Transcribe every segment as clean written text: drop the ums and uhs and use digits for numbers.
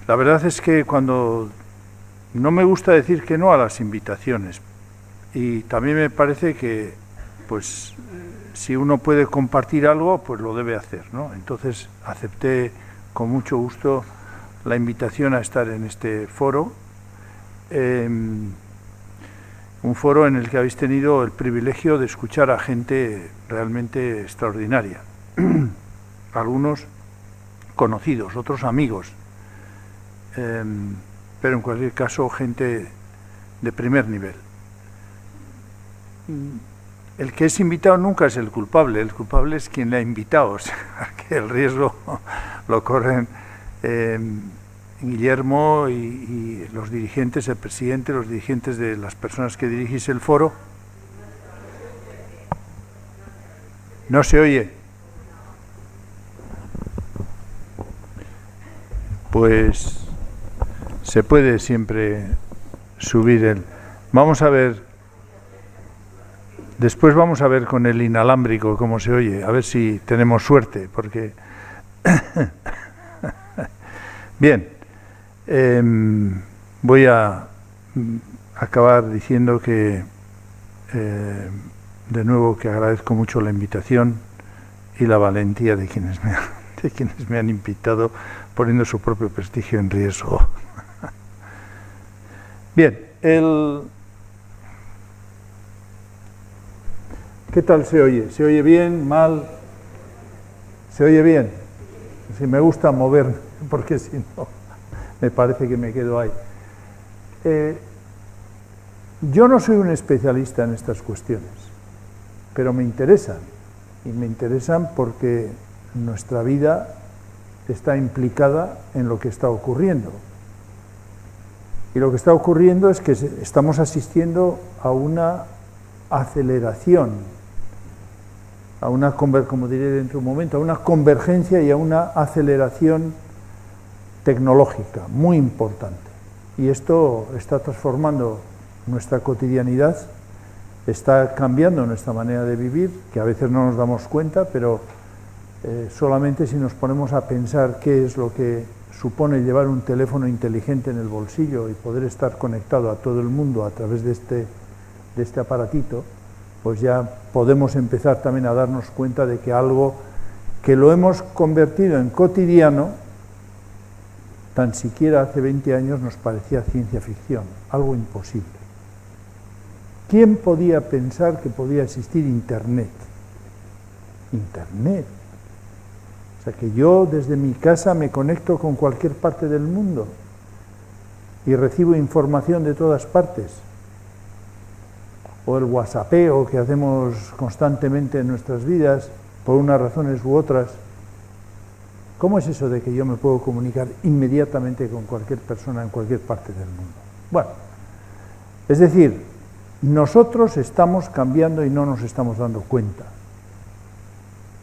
La verdad es que cuando no me gusta decir que no a las invitaciones, y también me parece que, pues, si uno puede compartir algo, pues lo debe hacer, ¿no? Entonces acepté con mucho gusto la invitación a estar en este foro, un foro en el que habéis tenido el privilegio de escuchar a gente realmente extraordinaria, algunos conocidos, otros amigos, pero en cualquier caso gente de primer nivel. El que es invitado nunca es el culpable es quien le ha invitado, o sea, que el riesgo lo corren Guillermo y los dirigentes, el presidente, los dirigentes de las personas que dirigís el foro. No se oye. Pues se puede siempre subir el... Vamos a ver, después vamos a ver con el inalámbrico cómo se oye, a ver si tenemos suerte, porque... Bien, voy a acabar diciendo que, de nuevo, que agradezco mucho la invitación y la valentía de quienes me han invitado, poniendo su propio prestigio en riesgo. Bien, ¿qué tal se oye? ¿Se oye bien? ¿Mal? ¿Se oye bien? Si me gusta moverme, porque si no, me parece que me quedo ahí. Yo no soy un especialista en estas cuestiones, pero me interesan, y me interesan porque nuestra vida está implicada en lo que está ocurriendo. Y lo que está ocurriendo es que estamos asistiendo a una aceleración, a una, como diré dentro de un momento, a una convergencia y a una aceleración tecnológica muy importante. Y esto está transformando nuestra cotidianidad, está cambiando nuestra manera de vivir, que a veces no nos damos cuenta, pero solamente si nos ponemos a pensar qué es lo que supone llevar un teléfono inteligente en el bolsillo y poder estar conectado a todo el mundo a través de este aparatito, pues ya podemos empezar también a darnos cuenta de que algo que lo hemos convertido en cotidiano, tan siquiera hace 20 años nos parecía ciencia ficción, algo imposible. ¿Quién podía pensar que podía existir Internet? Internet. O sea, que yo desde mi casa me conecto con cualquier parte del mundo y recibo información de todas partes. O el whatsappeo que hacemos constantemente en nuestras vidas, por unas razones u otras. ¿Cómo es eso de que yo me puedo comunicar inmediatamente con cualquier persona en cualquier parte del mundo? Bueno, es decir, nosotros estamos cambiando y no nos estamos dando cuenta.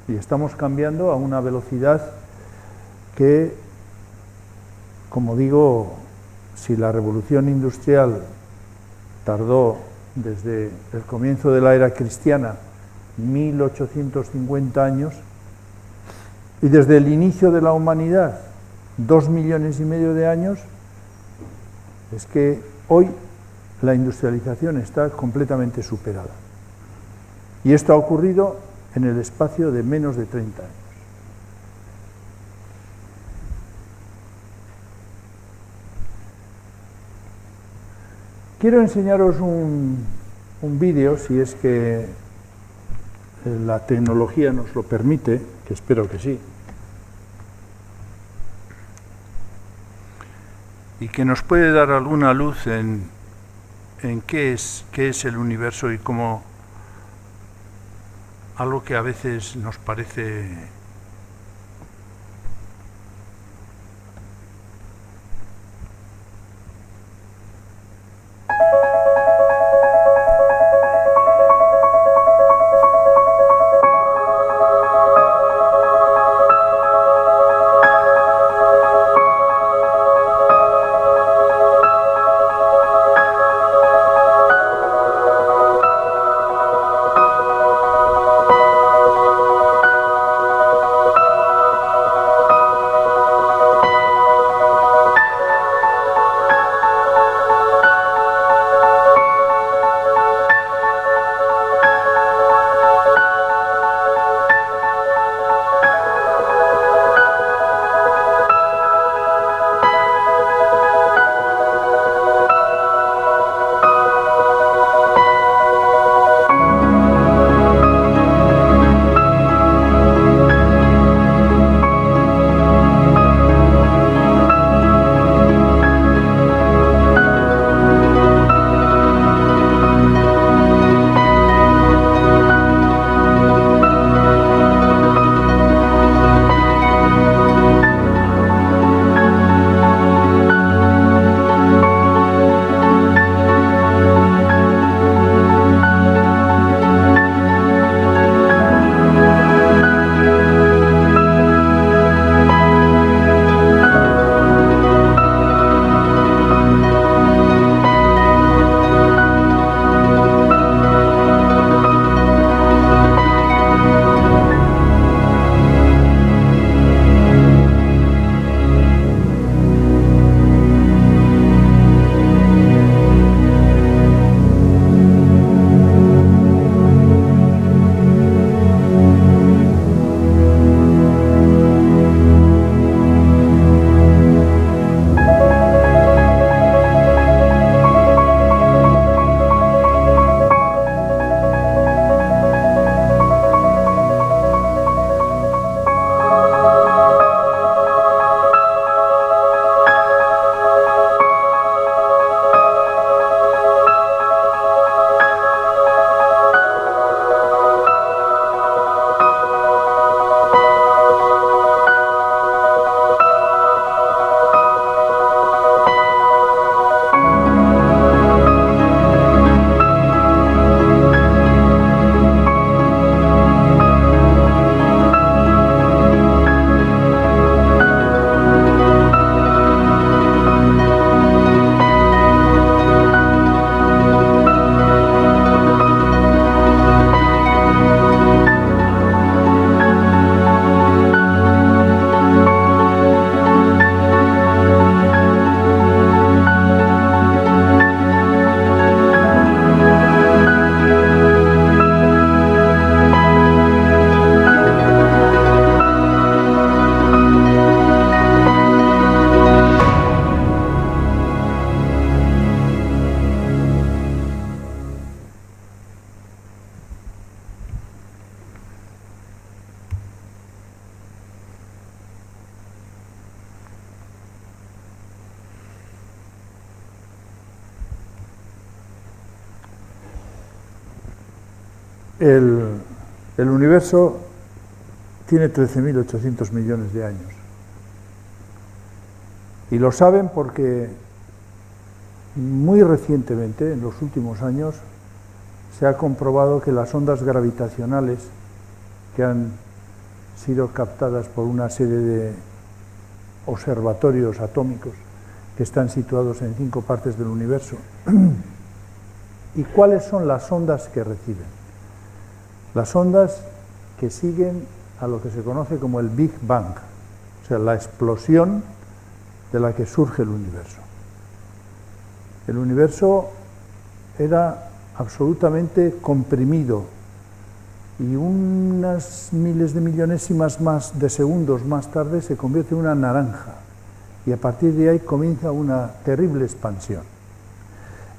Y estamos cambiando a una velocidad que, como digo, si la revolución industrial tardó desde el comienzo de la era cristiana 1850 años, y desde el inicio de la humanidad 2,5 millones de años, es que hoy la industrialización está completamente superada. Y esto ha ocurrido en el espacio de menos de 30 años. Quiero enseñaros un vídeo, si es que la tecnología nos lo permite, que espero que sí, y que nos puede dar alguna luz en qué es el universo y cómo algo que a veces nos parece el universo tiene 13.800 millones de años. Y lo saben porque muy recientemente, en los últimos años, se ha comprobado que las ondas gravitacionales que han sido captadas por una serie de observatorios atómicos que están situados en 5 partes del universo. ¿Y cuáles son las ondas que reciben? Las ondas que siguen a lo que se conoce como el Big Bang, o sea, la explosión de la que surge el universo. El universo era absolutamente comprimido y unas miles de millonésimas más de segundos más tarde se convierte en una naranja y a partir de ahí comienza una terrible expansión.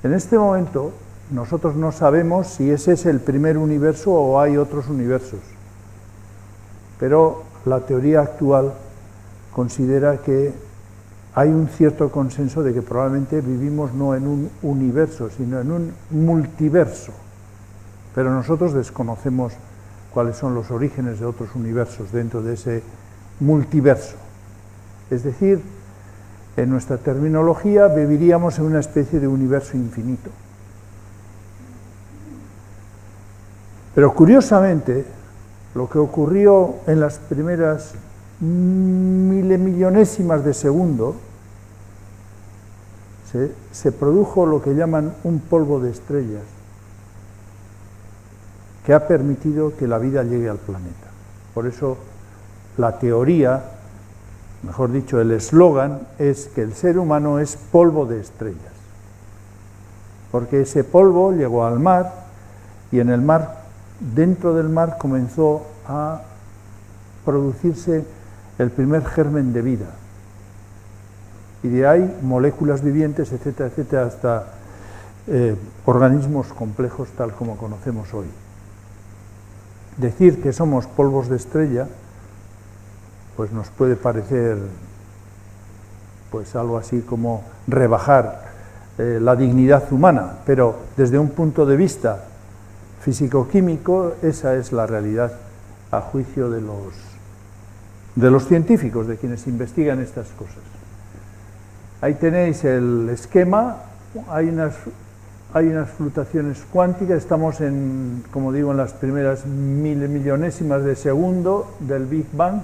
En este momento nosotros no sabemos si ese es el primer universo o hay otros universos, pero la teoría actual considera que hay un cierto consenso de que probablemente vivimos no en un universo, sino en un multiverso, pero nosotros desconocemos cuáles son los orígenes de otros universos dentro de ese multiverso. Es decir, en nuestra terminología viviríamos en una especie de universo infinito. Pero curiosamente, lo que ocurrió en las primeras milemillonésimas de segundo, se produjo lo que llaman un polvo de estrellas, que ha permitido que la vida llegue al planeta. Por eso la teoría, mejor dicho, el eslogan es que el ser humano es polvo de estrellas, porque ese polvo llegó al mar y en el mar, dentro del mar, comenzó a producirse el primer germen de vida. Y de ahí moléculas vivientes, etcétera, etcétera, hasta organismos complejos tal como conocemos hoy. Decir que somos polvos de estrella, pues nos puede parecer pues algo así como rebajar la dignidad humana, pero desde un punto de vista físico-químico esa es la realidad a juicio de los científicos, de quienes investigan estas cosas. Ahí tenéis el esquema, hay unas fluctuaciones cuánticas, estamos en, como digo, en las primeras milesillonésimas de segundo del Big Bang,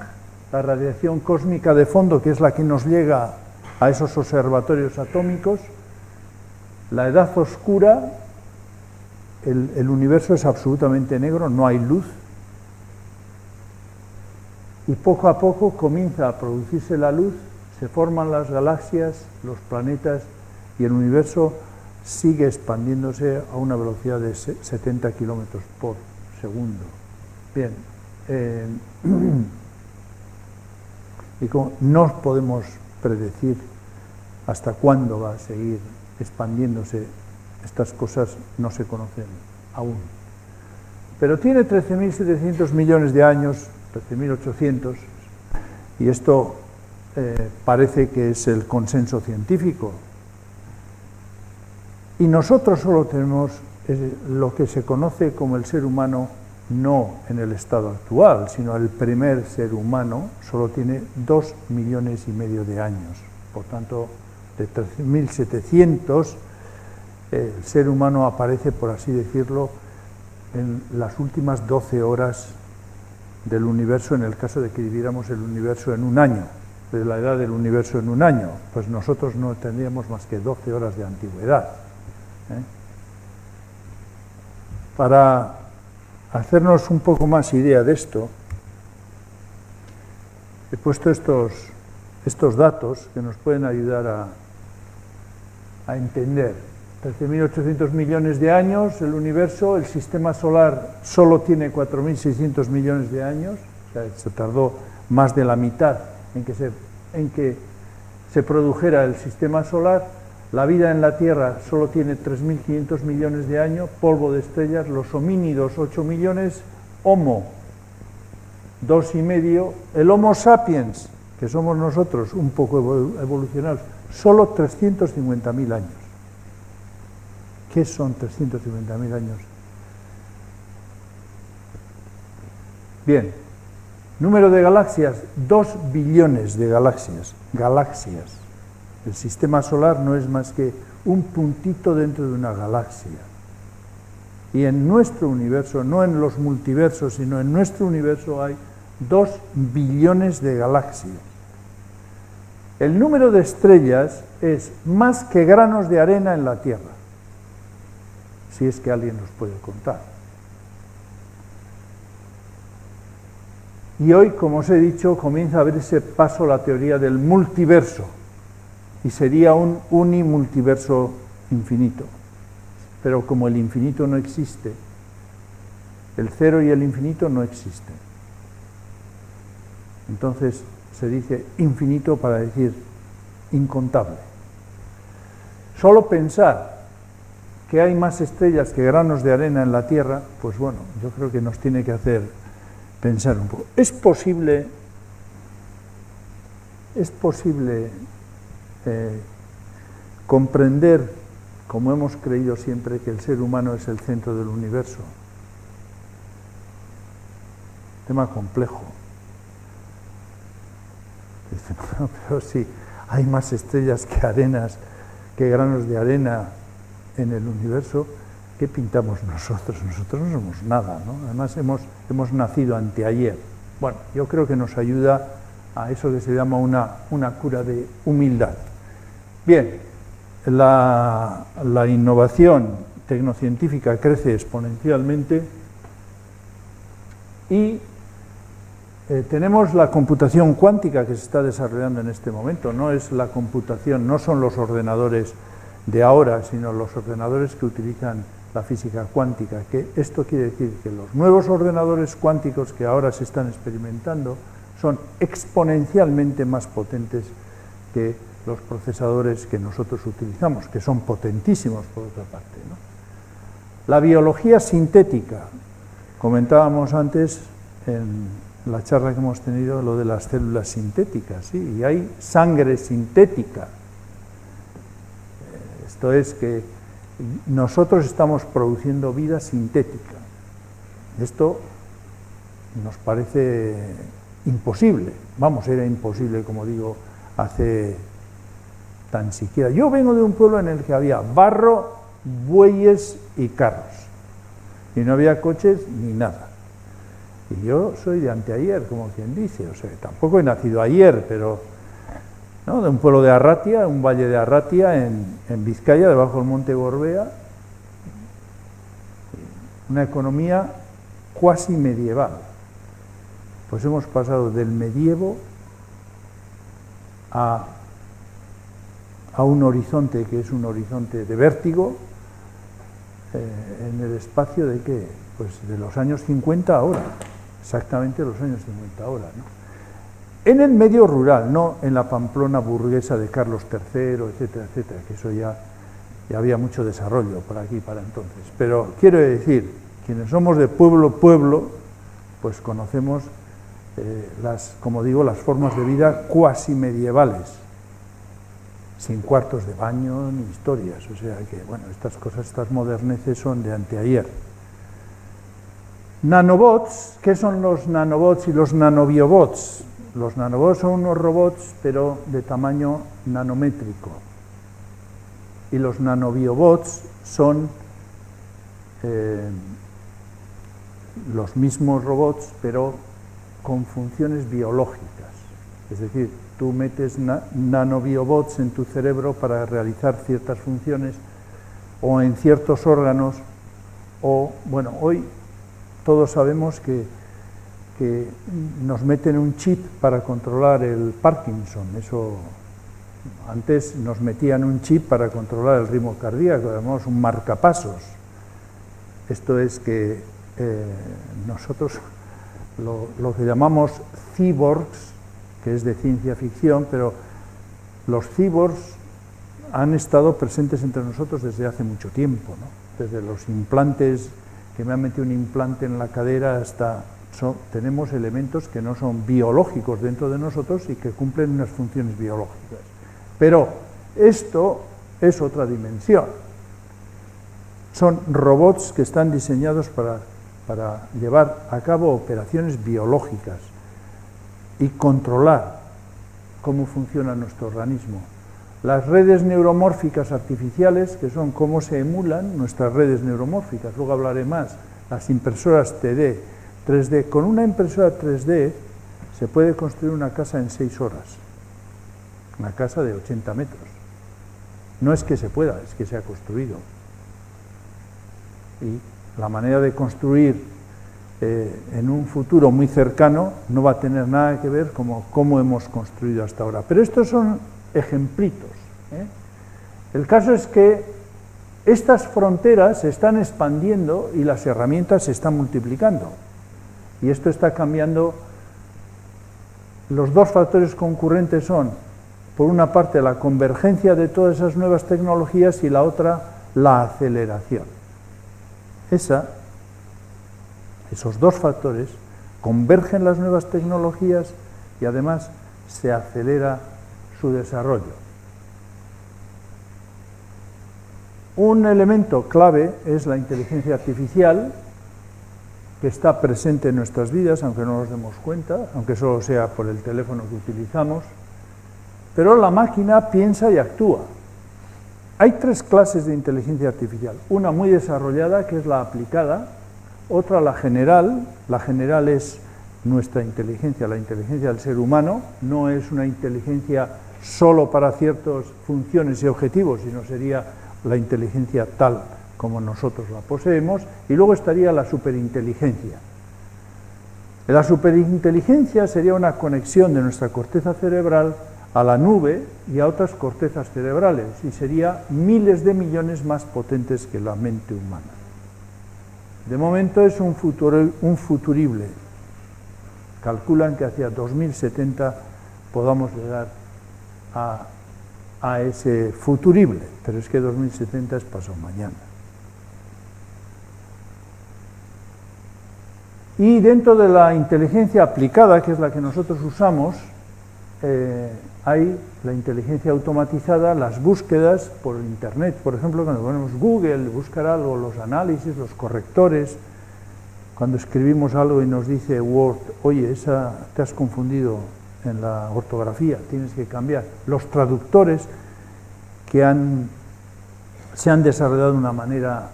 la radiación cósmica de fondo, que es la que nos llega a esos observatorios atómicos, la edad oscura, el universo es absolutamente negro, no hay luz, y poco a poco comienza a producirse la luz, se forman las galaxias, los planetas, y el universo sigue expandiéndose a una velocidad de 70 kilómetros por segundo. Bien, y como no podemos predecir hasta cuándo va a seguir expandiéndose, estas cosas no se conocen aún. Pero tiene 13.700 millones de años, 13.800, y esto parece que es el consenso científico. Y nosotros solo tenemos lo que se conoce como el ser humano, no en el estado actual, sino el primer ser humano, solo tiene 2,5 millones de años. Por tanto, de 13.700, el ser humano aparece, por así decirlo, en las últimas 12 horas del universo, en el caso de que dividiéramos el universo en un año, de la edad del universo en un año, pues nosotros no tendríamos más que 12 horas de antigüedad. Para hacernos un poco más idea de esto, he puesto estos datos que nos pueden ayudar a entender. 13.800 millones de años, el universo, el sistema solar solo tiene 4.600 millones de años, o sea, se tardó más de la mitad en que se produjera el sistema solar. La vida en la Tierra solo tiene 3.500 millones de años, polvo de estrellas, los homínidos 8 millones, Homo 2,5, el Homo sapiens, que somos nosotros un poco evolucionados, solo 350.000 años. ¿Qué son 350.000 años? Bien, número de galaxias, 2 billones de galaxias. Galaxias. El sistema solar no es más que un puntito dentro de una galaxia. Y en nuestro universo, no en los multiversos, sino en nuestro universo hay 2 billones de galaxias. El número de estrellas es más que granos de arena en la Tierra, si es que alguien nos puede contar. Y hoy, como os he dicho, comienza a abrirse paso la teoría del multiverso, y sería un unimultiverso infinito. Pero como el infinito no existe, el cero y el infinito no existen. Entonces se dice infinito para decir incontable. Solo pensar que hay más estrellas que granos de arena en la Tierra, pues bueno, yo creo que nos tiene que hacer pensar un poco. ¿Es posible comprender, como hemos creído siempre, que el ser humano es el centro del universo? Tema complejo. Dicen, no, pero sí, hay más estrellas que arenas, que granos de arena en el universo. ¿Qué pintamos nosotros? Nosotros no somos nada, ¿no? Además hemos nacido anteayer. Bueno, yo creo que nos ayuda a eso que se llama una cura de humildad. Bien, la innovación tecnocientífica crece exponencialmente y tenemos la computación cuántica que se está desarrollando en este momento. No es la computación, no son los ordenadores de ahora, sino los ordenadores que utilizan la física cuántica, que esto quiere decir que los nuevos ordenadores cuánticos que ahora se están experimentando son exponencialmente más potentes que los procesadores que nosotros utilizamos, que son potentísimos por otra parte, ¿no? La biología sintética, comentábamos antes en la charla que hemos tenido lo de las células sintéticas, ¿sí? Y hay sangre sintética. Esto es que nosotros estamos produciendo vida sintética. Esto nos parece imposible. Vamos, era imposible, como digo, hace tan siquiera. Yo vengo de un pueblo en el que había barro, bueyes y carros. Y no había coches ni nada. Y yo soy de anteayer, como quien dice. O sea, tampoco he nacido ayer, pero ¿no? De un pueblo de Arratia, un valle de Arratia en Vizcaya, debajo del monte Gorbea, una economía cuasi medieval. Pues hemos pasado del medievo a un horizonte que es un horizonte de vértigo, en el espacio de ¿qué? Pues de los años 50 ahora, exactamente los años 50 ahora, ¿no? En el medio rural, no en la Pamplona burguesa de Carlos III, etcétera, etcétera, que eso ya había mucho desarrollo por aquí para entonces. Pero quiero decir, quienes somos de pueblo, pues conocemos como digo, las formas de vida cuasi medievales, sin cuartos de baño ni historias. O sea que, bueno, estas cosas, estas moderneces son de anteayer. Nanobots, ¿qué son los nanobots y los nanobiobots? Los nanobots son unos robots, pero de tamaño nanométrico. Y los nanobiobots son los mismos robots, pero con funciones biológicas. Es decir, tú metes nanobiobots en tu cerebro para realizar ciertas funciones o en ciertos órganos, o, bueno, hoy todos sabemos que nos meten un chip para controlar el Parkinson. Eso, antes nos metían un chip para controlar el ritmo cardíaco, además un marcapasos. Esto es que nosotros lo que llamamos cyborgs, que es de ciencia ficción, pero los cyborgs han estado presentes entre nosotros desde hace mucho tiempo, ¿no? Desde los implantes, que me han metido un implante en la cadera, hasta tenemos elementos que no son biológicos dentro de nosotros y que cumplen unas funciones biológicas. Pero esto es otra dimensión. Son robots que están diseñados para para llevar a cabo operaciones biológicas y controlar cómo funciona nuestro organismo. Las redes neuromórficas artificiales, que son cómo se emulan nuestras redes neuromórficas, luego hablaré más, las impresoras 3D. Con una impresora 3D se puede construir una casa en 6 horas, una casa de 80 metros. No es que se pueda, es que se ha construido. Y la manera de construir en un futuro muy cercano no va a tener nada que ver con cómo hemos construido hasta ahora. Pero estos son ejemplitos. El caso es que estas fronteras se están expandiendo y las herramientas se están multiplicando. Y esto está cambiando. Los dos factores concurrentes son, por una parte, la convergencia de todas esas nuevas tecnologías y la otra, la aceleración. Esos dos factores convergen las nuevas tecnologías y además se acelera su desarrollo. Un elemento clave es la inteligencia artificial, que está presente en nuestras vidas, aunque no nos demos cuenta, aunque solo sea por el teléfono que utilizamos, pero la máquina piensa y actúa. Hay 3 clases de inteligencia artificial, una muy desarrollada, que es la aplicada, otra la general es nuestra inteligencia, la inteligencia del ser humano, no es una inteligencia solo para ciertas funciones y objetivos, sino sería la inteligencia tal como nosotros la poseemos, y luego estaría la superinteligencia. La superinteligencia sería una conexión de nuestra corteza cerebral a la nube y a otras cortezas cerebrales, y sería miles de millones más potentes que la mente humana. De momento es un futurible. Calculan que hacia 2070 podamos llegar a ese futurible, pero es que 2070 es pasado mañana. Y dentro de la inteligencia aplicada, que es la que nosotros usamos, hay la inteligencia automatizada, las búsquedas por internet, por ejemplo, cuando ponemos Google, buscar algo, los análisis, los correctores, cuando escribimos algo y nos dice Word, oye, te has confundido en la ortografía, tienes que cambiar. Los traductores que se han desarrollado de una manera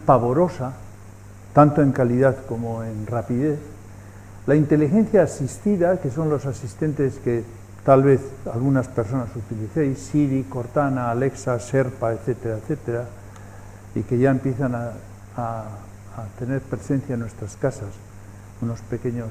pavorosa, tanto en calidad como en rapidez. La inteligencia asistida, que son los asistentes que tal vez algunas personas utilicéis, Siri, Cortana, Alexa, Sherpa, etcétera, etcétera, y que ya empiezan a tener presencia en nuestras casas, unos pequeños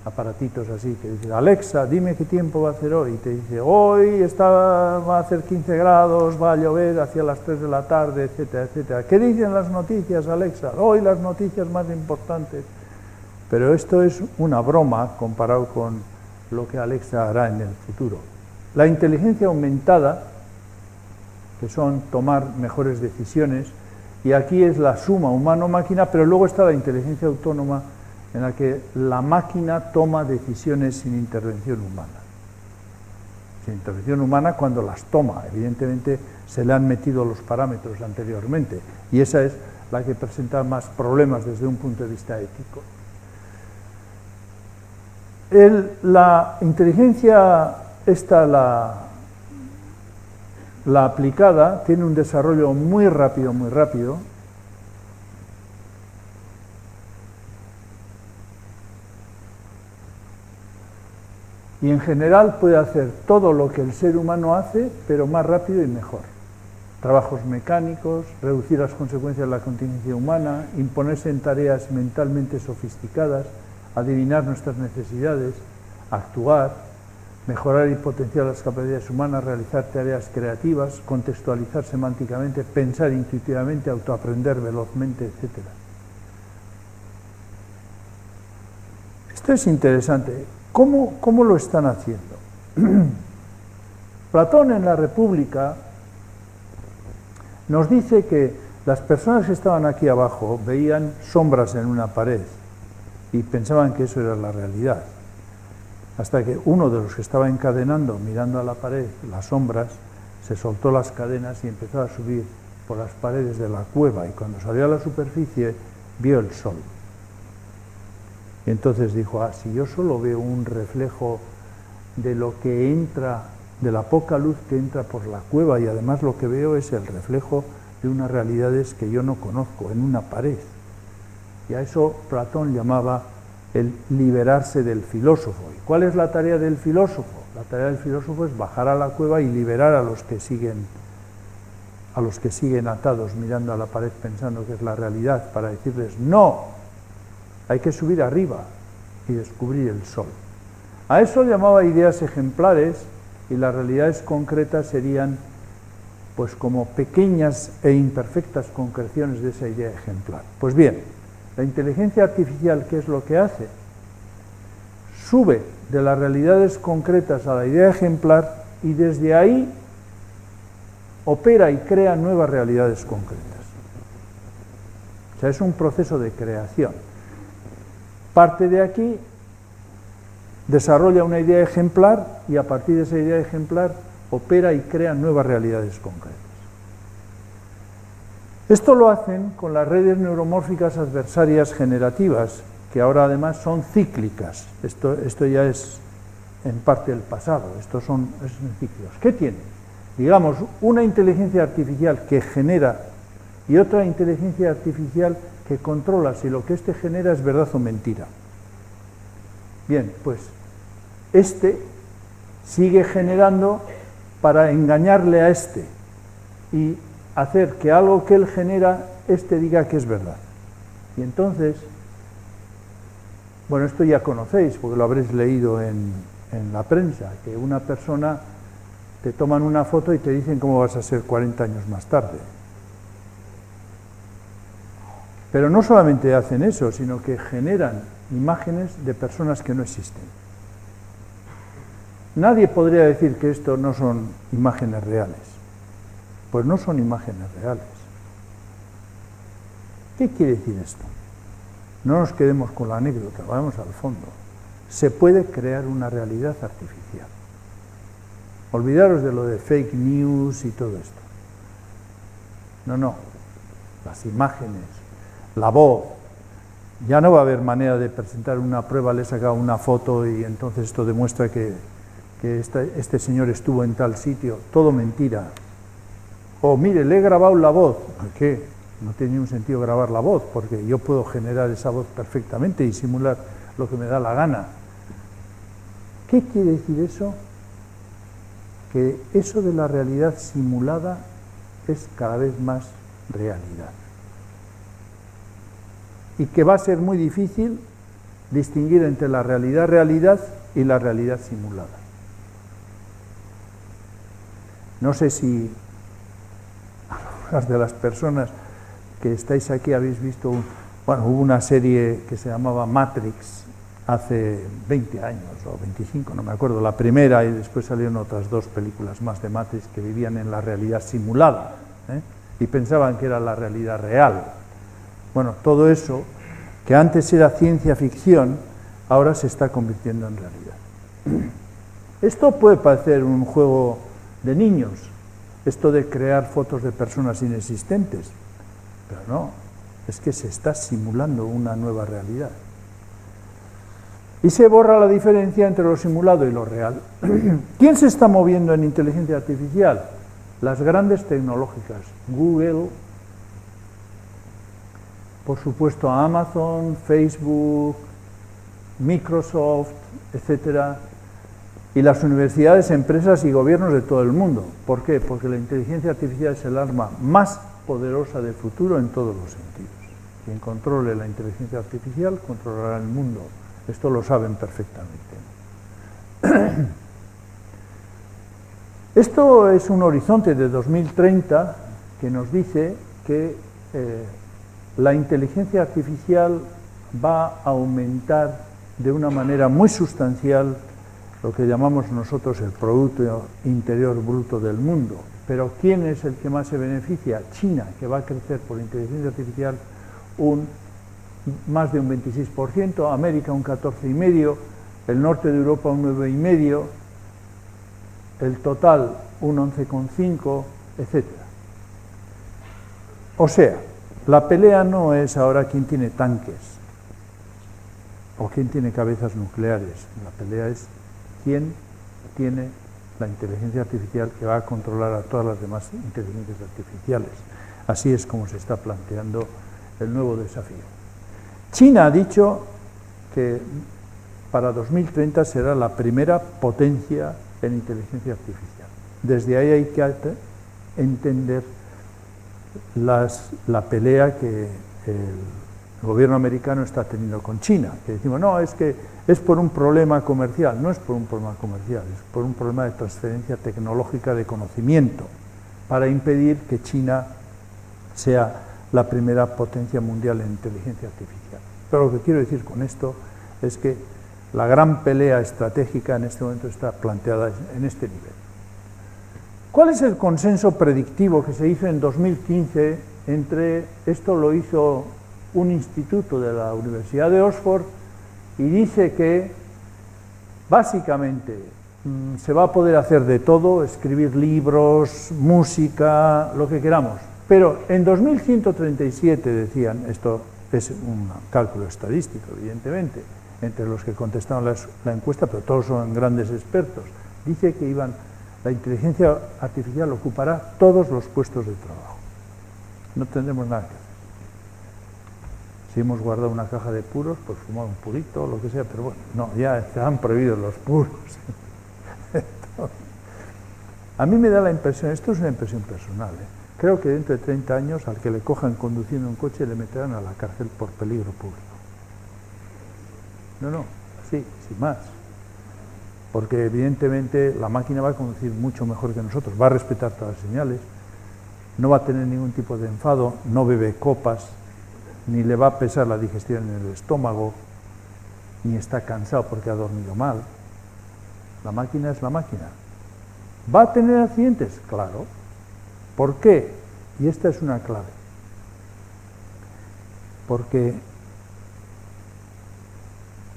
aparatitos así, que dicen, Alexa, dime qué tiempo va a hacer hoy, y te dice, hoy va a hacer 15 grados, va a llover hacia las 3 de la tarde, etcétera, etcétera. ¿Qué dicen las noticias, Alexa? Hoy las noticias más importantes. Pero esto es una broma comparado con lo que Alexa hará en el futuro. La inteligencia aumentada, que son tomar mejores decisiones, y aquí es la suma humano-máquina, pero luego está la inteligencia autónoma, en la que la máquina toma decisiones sin intervención humana. Sin intervención humana cuando las toma, evidentemente se le han metido los parámetros anteriormente, y esa es la que presenta más problemas desde un punto de vista ético. La inteligencia, la aplicada, tiene un desarrollo muy rápido, y en general puede hacer todo lo que el ser humano hace, pero más rápido y mejor. Trabajos mecánicos, reducir las consecuencias de la contingencia humana, imponerse en tareas mentalmente sofisticadas, adivinar nuestras necesidades, actuar, mejorar y potenciar las capacidades humanas, realizar tareas creativas, contextualizar semánticamente, pensar intuitivamente, autoaprender velozmente, etc. Esto es interesante. ¿Cómo lo están haciendo? Platón en la República nos dice que las personas que estaban aquí abajo veían sombras en una pared y pensaban que eso era la realidad, hasta que uno de los que estaba encadenando, mirando a la pared, las sombras, se soltó las cadenas y empezó a subir por las paredes de la cueva, y cuando salió a la superficie vio el sol. Y entonces dijo, si yo solo veo un reflejo de lo que entra, de la poca luz que entra por la cueva, y además lo que veo es el reflejo de unas realidades que yo no conozco en una pared. Y a eso Platón llamaba el liberarse del filósofo. ¿Y cuál es la tarea del filósofo? La tarea del filósofo es bajar a la cueva y liberar a los que siguen atados mirando a la pared pensando que es la realidad, para decirles no, hay que subir arriba y descubrir el sol. A eso llamaba ideas ejemplares, y las realidades concretas serían pues como pequeñas e imperfectas concreciones de esa idea ejemplar. Pues bien, la inteligencia artificial, ¿qué es lo que hace? Sube de las realidades concretas a la idea ejemplar y desde ahí opera y crea nuevas realidades concretas. O sea, es un proceso de creación. Parte de aquí, desarrolla una idea ejemplar y a partir de esa idea ejemplar opera y crea nuevas realidades concretas. Esto lo hacen con las redes neuromórficas adversarias generativas, que ahora además son cíclicas. Esto ya es en parte el pasado, estos son cíclicos. ¿Qué tienen? Digamos, una inteligencia artificial que genera y otra inteligencia artificial que controla si lo que éste genera es verdad o mentira. Bien, pues este sigue generando para engañarle a este y hacer que algo que él genera, este diga que es verdad. Y entonces, bueno, esto ya conocéis, porque lo habréis leído en la prensa, que una persona, te toman una foto y te dicen cómo vas a ser 40 años más tarde. Pero no solamente hacen eso, sino que generan imágenes de personas que no existen. Nadie podría decir que esto no son imágenes reales. Pues no son imágenes reales. ¿Qué quiere decir esto? No nos quedemos con la anécdota, vamos al fondo. Se puede crear una realidad artificial. Olvidaros de lo de fake news y todo esto. No. Las imágenes, la voz. Ya no va a haber manera de presentar una prueba, le he sacado una foto y entonces esto demuestra que este señor estuvo en tal sitio. Todo mentira. O mire, le he grabado la voz. ¿Qué? No tiene ningún sentido grabar la voz, porque yo puedo generar esa voz perfectamente y simular lo que me da la gana. ¿Qué quiere decir eso? Que eso de la realidad simulada es cada vez más realidad. Y que va a ser muy difícil distinguir entre la realidad y la realidad simulada. No sé si algunas de las personas que estáis aquí habéis visto, hubo una serie que se llamaba Matrix hace 20 años o 25, no me acuerdo, la primera, y después salieron otras 2 películas más de Matrix que vivían en la realidad simulada, y pensaban que era la realidad real. Bueno, todo eso, que antes era ciencia ficción, ahora se está convirtiendo en realidad. Esto puede parecer un juego de niños, esto de crear fotos de personas inexistentes, pero no, es que se está simulando una nueva realidad. Y se borra la diferencia entre lo simulado y lo real. ¿Quién se está moviendo en inteligencia artificial? Las grandes tecnológicas, Google, por supuesto Amazon, Facebook, Microsoft, etcétera, y las universidades, empresas y gobiernos de todo el mundo. ¿Por qué? Porque la inteligencia artificial es el arma más poderosa del futuro en todos los sentidos. Quien controle la inteligencia artificial controlará el mundo. Esto lo saben perfectamente. Esto es un horizonte de 2030 que nos dice que la inteligencia artificial va a aumentar de una manera muy sustancial lo que llamamos nosotros el Producto Interior Bruto del mundo. Pero ¿quién es el que más se beneficia? China, que va a crecer por la inteligencia artificial más de un 26%, América un 14,5%, el norte de Europa un 9,5%, el total un 11,5%, etc. O sea, la pelea no es ahora quién tiene tanques, o quién tiene cabezas nucleares. La pelea es quién tiene la inteligencia artificial que va a controlar a todas las demás inteligencias artificiales. Así es como se está planteando el nuevo desafío. China ha dicho que para 2030 será la primera potencia en inteligencia artificial. Desde ahí hay que entender la pelea que el gobierno americano está teniendo con China, que decimos, no, es que es por un problema comercial. No es por un problema comercial, es por un problema de transferencia tecnológica de conocimiento, para impedir que China sea la primera potencia mundial en inteligencia artificial. Pero lo que quiero decir con esto es que la gran pelea estratégica en este momento está planteada en este nivel. ¿Cuál es el consenso predictivo que se hizo en 2015 entre, esto lo hizo un instituto de la Universidad de Oxford, y dice que básicamente se va a poder hacer de todo, escribir libros, música, lo que queramos, pero en 2137 decían, esto es un cálculo estadístico evidentemente, entre los que contestaron la encuesta, pero todos son grandes expertos, dice que la inteligencia artificial ocupará todos los puestos de trabajo. No tendremos nada que hacer. Si hemos guardado una caja de puros, pues fumar un purito o lo que sea, pero bueno, no, ya se han prohibido los puros. Entonces, a mí me da la impresión, esto es una impresión personal, creo que dentro de 30 años al que le cojan conduciendo un coche le meterán a la cárcel por peligro público. No, sí, sin más. Porque evidentemente la máquina va a conducir mucho mejor que nosotros, va a respetar todas las señales, no va a tener ningún tipo de enfado, no bebe copas, ni le va a pesar la digestión en el estómago, ni está cansado porque ha dormido mal. La máquina es la máquina. ¿Va a tener accidentes? Claro. ¿Por qué? Y esta es una clave. Porque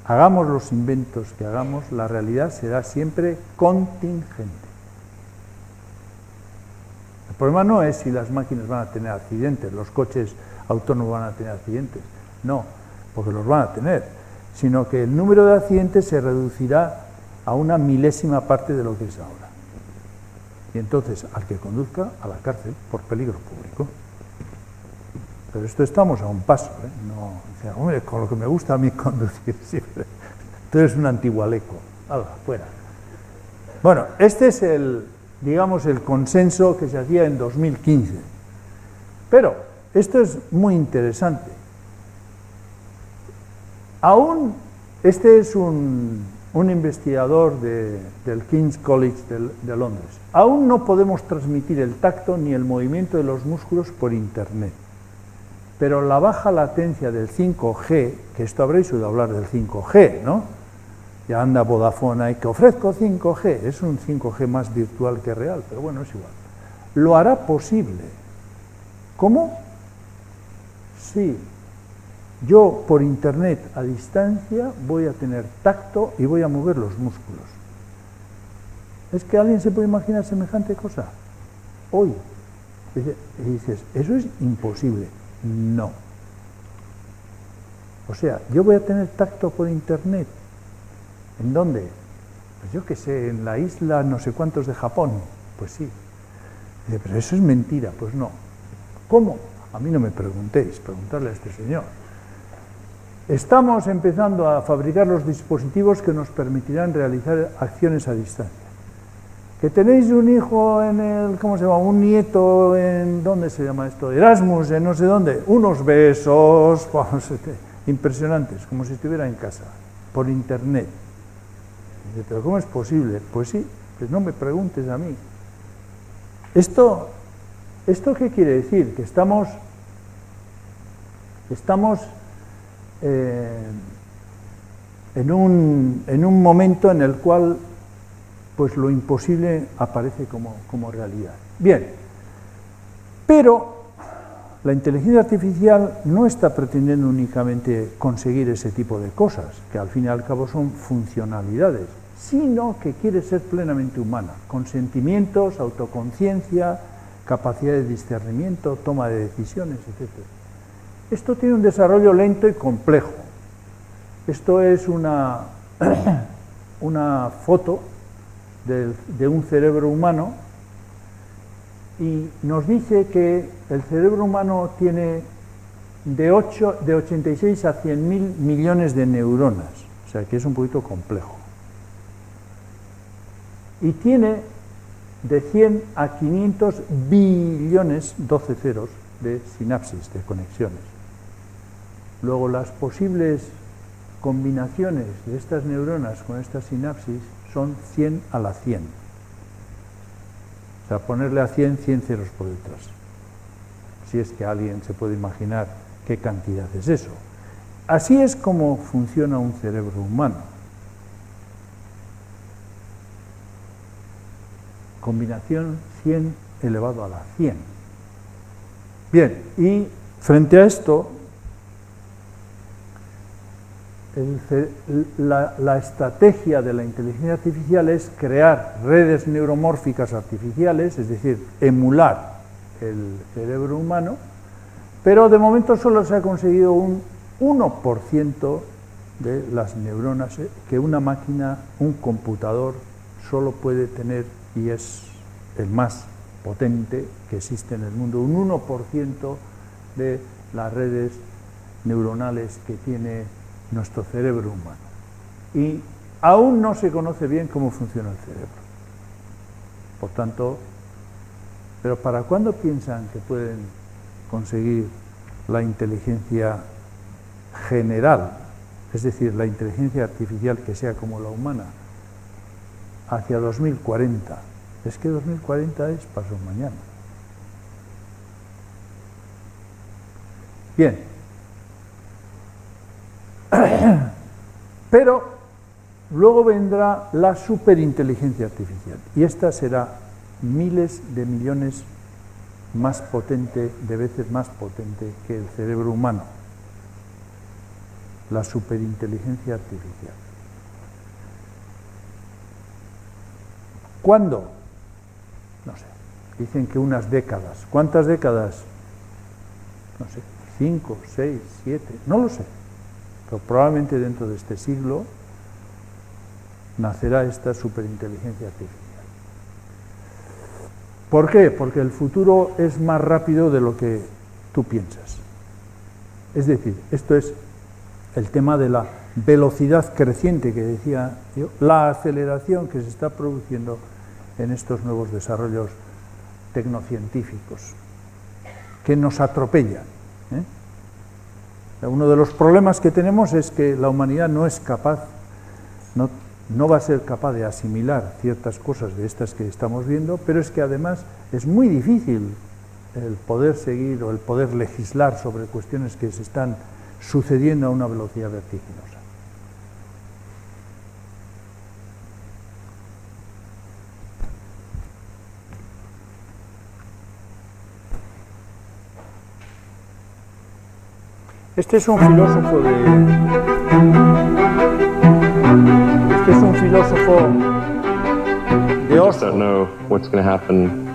hagamos los inventos que hagamos, la realidad será siempre contingente. El problema no es si las máquinas van a tener accidentes, los coches autónomos van a tener accidentes, no, porque los van a tener, sino que el número de accidentes se reducirá a una milésima parte de lo que es ahora. Y entonces, al que conduzca, a la cárcel por peligro público. Pero esto estamos a un paso, No, o sea, hombre, con lo que me gusta a mí conducir siempre. Tú eres un antigualeco, hala, fuera. Bueno, este es digamos, el consenso que se hacía en 2015. Pero esto es muy interesante. Aún, este es un investigador del King's College de Londres. Aún no podemos transmitir el tacto ni el movimiento de los músculos por Internet. Pero la baja latencia del 5G, que esto habréis oído hablar del 5G, ¿no? Ya anda Vodafone ahí, que ofrezco 5G, es un 5G más virtual que real, pero bueno, es igual. Lo hará posible. ¿Cómo? Sí. Yo por Internet a distancia voy a tener tacto y voy a mover los músculos. ¿Es que alguien se puede imaginar semejante cosa? Hoy. Y dices, eso es imposible. No. O sea, yo voy a tener tacto por Internet. ¿En dónde? Pues yo qué sé, en la isla no sé cuántos de Japón. Pues sí. Pero eso es mentira. Pues no. ¿Cómo? A mí no me preguntéis, preguntarle a este señor. Estamos empezando a fabricar los dispositivos que nos permitirán realizar acciones a distancia. Que tenéis un hijo en el, ¿cómo se llama? Un nieto en, ¿dónde se llama esto? Erasmus, en no sé dónde. Unos besos, impresionantes, como si estuviera en casa, por Internet. Dice, ¿pero cómo es posible? Pues sí, pues no me preguntes a mí. ¿Esto qué quiere decir? Que estamos en un momento en el cual pues lo imposible aparece como realidad. Bien, pero la inteligencia artificial no está pretendiendo únicamente conseguir ese tipo de cosas, que al fin y al cabo son funcionalidades, sino que quiere ser plenamente humana, con sentimientos, autoconciencia, capacidad de discernimiento, toma de decisiones, etc. Esto tiene un desarrollo lento y complejo. Esto es una foto de un cerebro humano y nos dice que el cerebro humano tiene de 86 a 100.000 millones de neuronas, o sea que es un poquito complejo. Y tiene de 100 a 500 billones, 12 ceros, de sinapsis, de conexiones. Luego las posibles combinaciones de estas neuronas con estas sinapsis son 100 a la 100. O sea, ponerle a 100 ceros por detrás. Si es que alguien se puede imaginar qué cantidad es eso. Así es como funciona un cerebro humano. Combinación 100 elevado a la 100. Bien, y frente a esto, la estrategia de la inteligencia artificial es crear redes neuromórficas artificiales, es decir, emular el cerebro humano, pero de momento solo se ha conseguido un 1% de las neuronas que una máquina, un computador, solo puede tener, y es el más potente que existe en el mundo, un 1% de las redes neuronales que tiene nuestro cerebro humano. Y aún no se conoce bien cómo funciona el cerebro. Por tanto, ¿pero para cuándo piensan que pueden conseguir la inteligencia general, es decir, la inteligencia artificial que sea como la humana, hacia 2040? Es que 2040 es pasado mañana. Bien. Pero luego vendrá la superinteligencia artificial, y esta será miles de millones más potente, de veces más potente que el cerebro humano. La superinteligencia artificial. ¿Cuándo? No sé. Dicen que unas décadas. ¿Cuántas décadas? No sé. 5, 6, 7, no lo sé. Pero probablemente dentro de este siglo nacerá esta superinteligencia artificial. ¿Por qué? Porque el futuro es más rápido de lo que tú piensas. Es decir, esto es el tema de la velocidad creciente que decía yo, la aceleración que se está produciendo en estos nuevos desarrollos tecnocientíficos, que nos atropellan. Uno de los problemas que tenemos es que la humanidad no es capaz, no va a ser capaz de asimilar ciertas cosas de estas que estamos viendo, pero es que además es muy difícil el poder seguir o el poder legislar sobre cuestiones que se están sucediendo a una velocidad vertiginosa. Este es un filósofo de Oslo. Don't know what's going to happen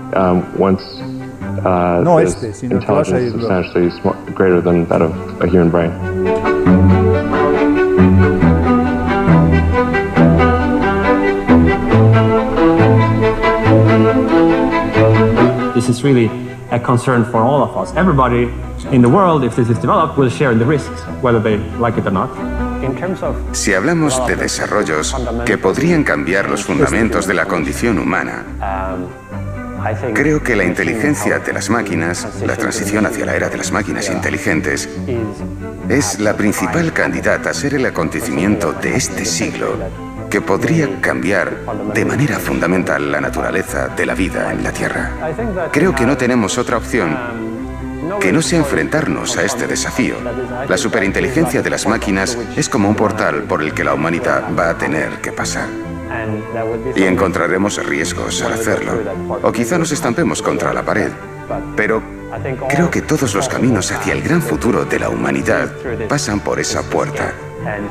once No this sino que vas a intelligence is irlo. substantially greater than that of a human brain. This is really a concern for all of us. Everybody in the world, if this is developed, will share in the risks, whether they like it or not. In terms of Si hablamos de desarrollos que podrían cambiar los fundamentos de la condición humana, creo que la inteligencia de las máquinas, la transición hacia la era de las máquinas inteligentes, es la principal candidata a ser el acontecimiento de este siglo que podría cambiar de manera fundamental la naturaleza de la vida en la Tierra. Creo que no tenemos otra opción que no sea enfrentarnos a este desafío. La superinteligencia de las máquinas es como un portal por el que la humanidad va a tener que pasar. Y encontraremos riesgos al hacerlo. O quizá nos estampemos contra la pared. Pero creo que todos los caminos hacia el gran futuro de la humanidad pasan por esa puerta.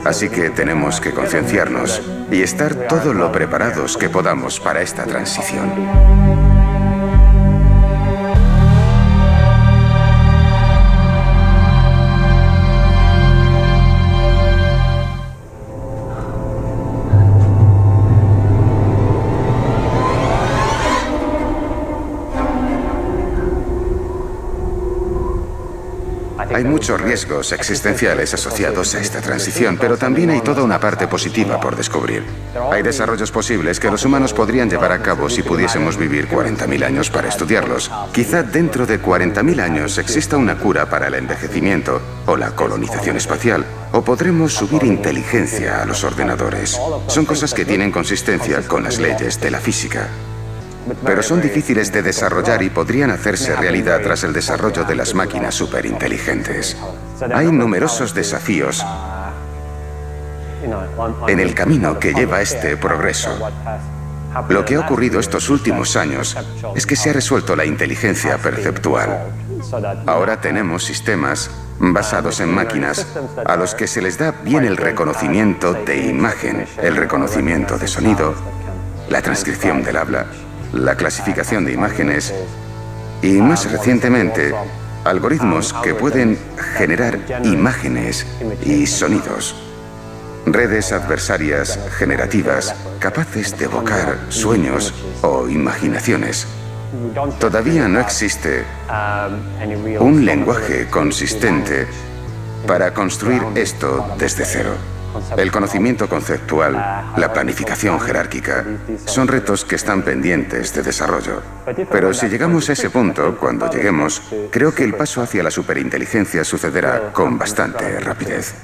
Así que tenemos que concienciarnos y estar todo lo preparados que podamos para esta transición. Hay muchos riesgos existenciales asociados a esta transición, pero también hay toda una parte positiva por descubrir. Hay desarrollos posibles que los humanos podrían llevar a cabo si pudiésemos vivir 40.000 años para estudiarlos. Quizá dentro de 40.000 años exista una cura para el envejecimiento o la colonización espacial, o podremos subir inteligencia a los ordenadores. Son cosas que tienen consistencia con las leyes de la física, pero son difíciles de desarrollar y podrían hacerse realidad tras el desarrollo de las máquinas superinteligentes. Hay numerosos desafíos en el camino que lleva a este progreso. Lo que ha ocurrido estos últimos años es que se ha resuelto la inteligencia perceptual. Ahora tenemos sistemas basados en máquinas a los que se les da bien el reconocimiento de imagen, el reconocimiento de sonido, la transcripción del habla, la clasificación de imágenes y, más recientemente, algoritmos que pueden generar imágenes y sonidos. Redes adversarias generativas capaces de evocar sueños o imaginaciones. Todavía no existe un lenguaje consistente para construir esto desde cero. El conocimiento conceptual, la planificación jerárquica, son retos que están pendientes de desarrollo. Pero si llegamos a ese punto, cuando lleguemos, creo que el paso hacia la superinteligencia sucederá con bastante rapidez.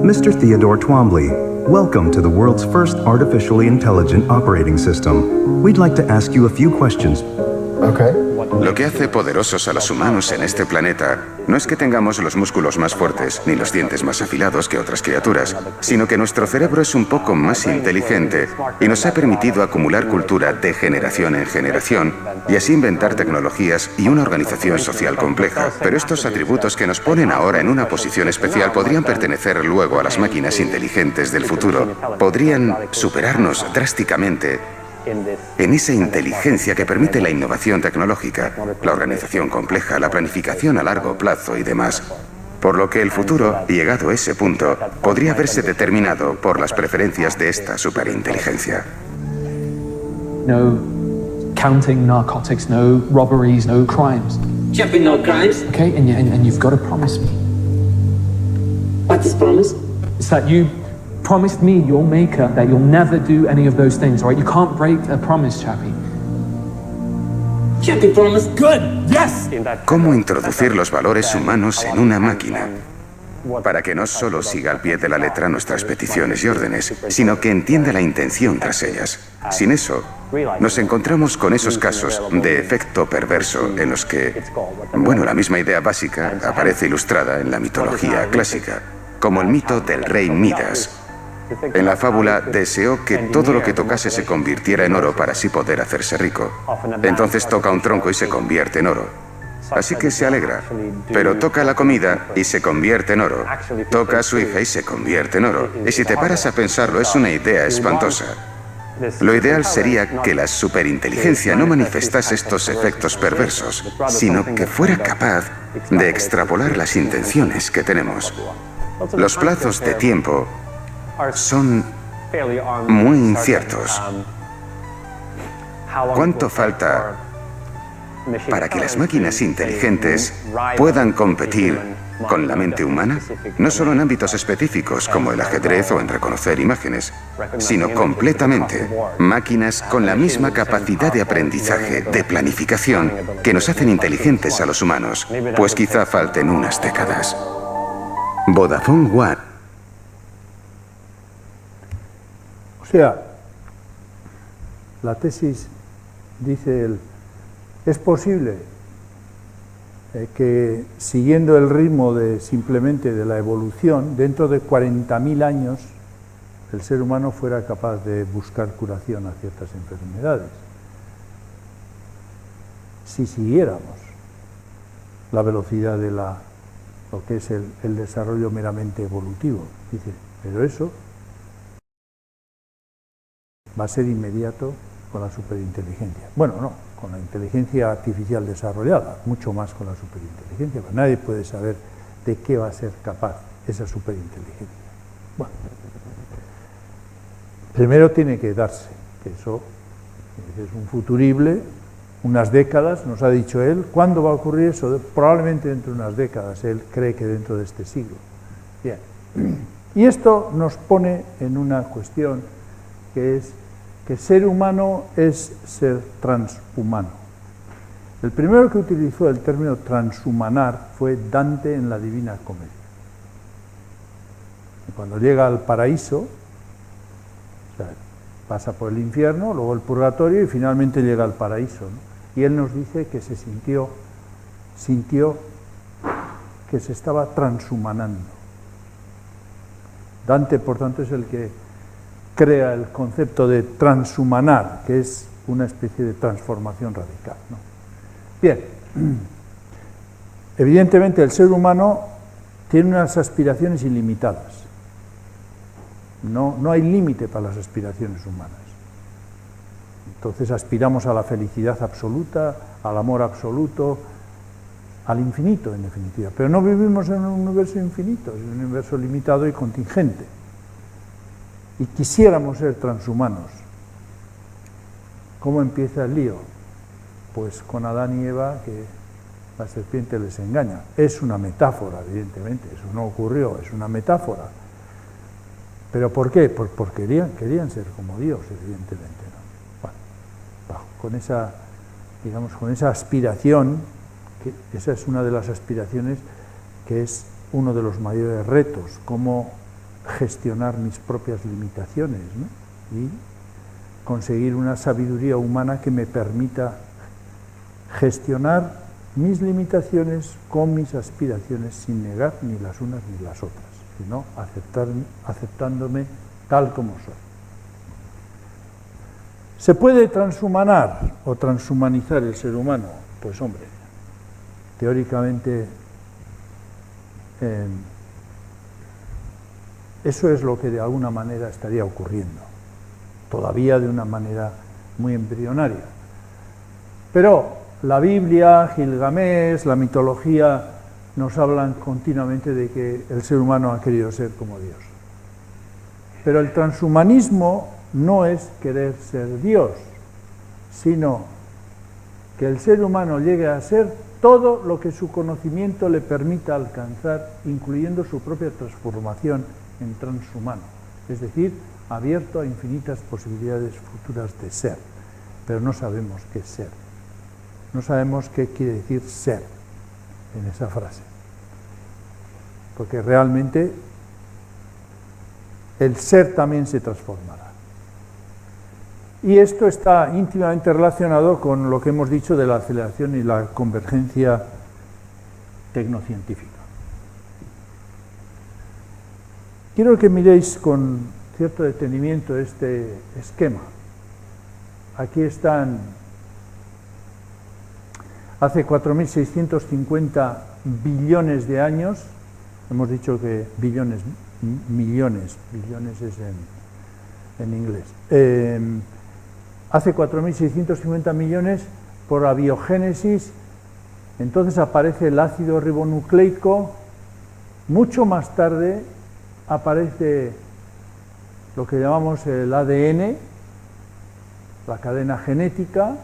Mr. Theodore Twombly, welcome to the world's first artificially intelligent operating system. We'd like to ask you a few questions. Okay. Lo que hace poderosos a los humanos en este planeta no es que tengamos los músculos más fuertes ni los dientes más afilados que otras criaturas, sino que nuestro cerebro es un poco más inteligente y nos ha permitido acumular cultura de generación en generación y así inventar tecnologías y una organización social compleja. Pero estos atributos que nos ponen ahora en una posición especial podrían pertenecer luego a las máquinas inteligentes del futuro. Podrían superarnos drásticamente en esa inteligencia que permite la innovación tecnológica, la organización compleja, la planificación a largo plazo y demás. Por lo que el futuro, llegado a ese punto, podría verse determinado por las preferencias de esta superinteligencia. No counting narcotics, no robberies, no crimes. Chappie, no crimes. Okay, and you've got to promise me. What's this promise? It's that you promised me, your maker, that you'll never do any of those things, all right? You can't break a promise, Chappie. Chappie promise. Good, yes! ¿Cómo introducir los valores humanos en una máquina? Para que no solo siga al pie de la letra nuestras peticiones y órdenes, sino que entienda la intención tras ellas. Sin eso, nos encontramos con esos casos de efecto perverso en los que, bueno, la misma idea básica aparece ilustrada en la mitología clásica, como el mito del rey Midas. En la fábula deseó que todo lo que tocase se convirtiera en oro para así poder hacerse rico. Entonces toca un tronco y se convierte en oro. Así que se alegra, pero toca la comida y se convierte en oro. Toca a su hija y se convierte en oro. Y si te paras a pensarlo, es una idea espantosa. Lo ideal sería que la superinteligencia no manifestase estos efectos perversos, sino que fuera capaz de extrapolar las intenciones que tenemos. Los plazos de tiempo son muy inciertos. ¿Cuánto falta para que las máquinas inteligentes puedan competir con la mente humana? No solo en ámbitos específicos como el ajedrez o en reconocer imágenes, sino completamente máquinas con la misma capacidad de aprendizaje, de planificación, que nos hacen inteligentes a los humanos, pues quizá falten unas décadas. Vodafone One. O sea, la tesis dice él, es posible que siguiendo el ritmo de simplemente de la evolución, dentro de 40.000 años el ser humano fuera capaz de buscar curación a ciertas enfermedades. Si siguiéramos la velocidad de lo que es el desarrollo meramente evolutivo. Dice, pero eso va a ser inmediato con la superinteligencia. Bueno, no, con la inteligencia artificial desarrollada, mucho más con la superinteligencia, pero nadie puede saber de qué va a ser capaz esa superinteligencia. Bueno, primero tiene que darse, que eso es un futurible unas décadas, nos ha dicho él. ¿Cuándo va a ocurrir eso? Probablemente dentro de unas décadas, él cree que dentro de este siglo. Bien. Y esto nos pone en una cuestión que es que ser humano es ser transhumano. El primero que utilizó el término transhumanar fue Dante en la Divina Comedia. Y cuando llega al paraíso, o sea, pasa por el infierno, luego el purgatorio y finalmente llega al paraíso, ¿no? Y él nos dice que se sintió que se estaba transhumanando. Dante, por tanto, es el que crea el concepto de transhumanar, que es una especie de transformación radical, ¿no? Bien, evidentemente el ser humano tiene unas aspiraciones ilimitadas. No hay límite para las aspiraciones humanas. Entonces aspiramos a la felicidad absoluta, al amor absoluto, al infinito, en definitiva. Pero no vivimos en un universo infinito, es un universo limitado y contingente. Y quisiéramos ser transhumanos. ¿Cómo empieza el lío? Pues con Adán y Eva, que la serpiente les engaña. Es una metáfora, evidentemente, eso no ocurrió, es una metáfora. ¿Pero por qué? Pues porque querían ser como Dios, evidentemente, ¿no? Bueno, con esa, digamos, con esa aspiración, que esa es una de las aspiraciones que es uno de los mayores retos, cómo gestionar mis propias limitaciones, ¿no? Y conseguir una sabiduría humana que me permita gestionar mis limitaciones con mis aspiraciones sin negar ni las unas ni las otras, sino aceptándome tal como soy. ¿Se puede transhumanar o transhumanizar el ser humano? Pues hombre, teóricamente eso es lo que de alguna manera estaría ocurriendo, todavía de una manera muy embrionaria. Pero la Biblia, Gilgamesh, la mitología nos hablan continuamente de que el ser humano ha querido ser como Dios. Pero el transhumanismo no es querer ser Dios, sino que el ser humano llegue a ser todo lo que su conocimiento le permita alcanzar, incluyendo su propia transformación en transhumano, es decir, abierto a infinitas posibilidades futuras de ser, pero no sabemos qué es ser. No sabemos qué quiere decir ser en esa frase, porque realmente el ser también se transformará. Y esto está íntimamente relacionado con lo que hemos dicho de la aceleración y la convergencia tecnocientífica. Quiero que miréis con cierto detenimiento este esquema. Aquí están. Hace 4.650 billones de años, hemos dicho que billones es en inglés. Hace 4.650 millones, por abiogénesis, entonces aparece el ácido ribonucleico. Mucho más tarde aparece lo que llamamos el ADN, la cadena genética.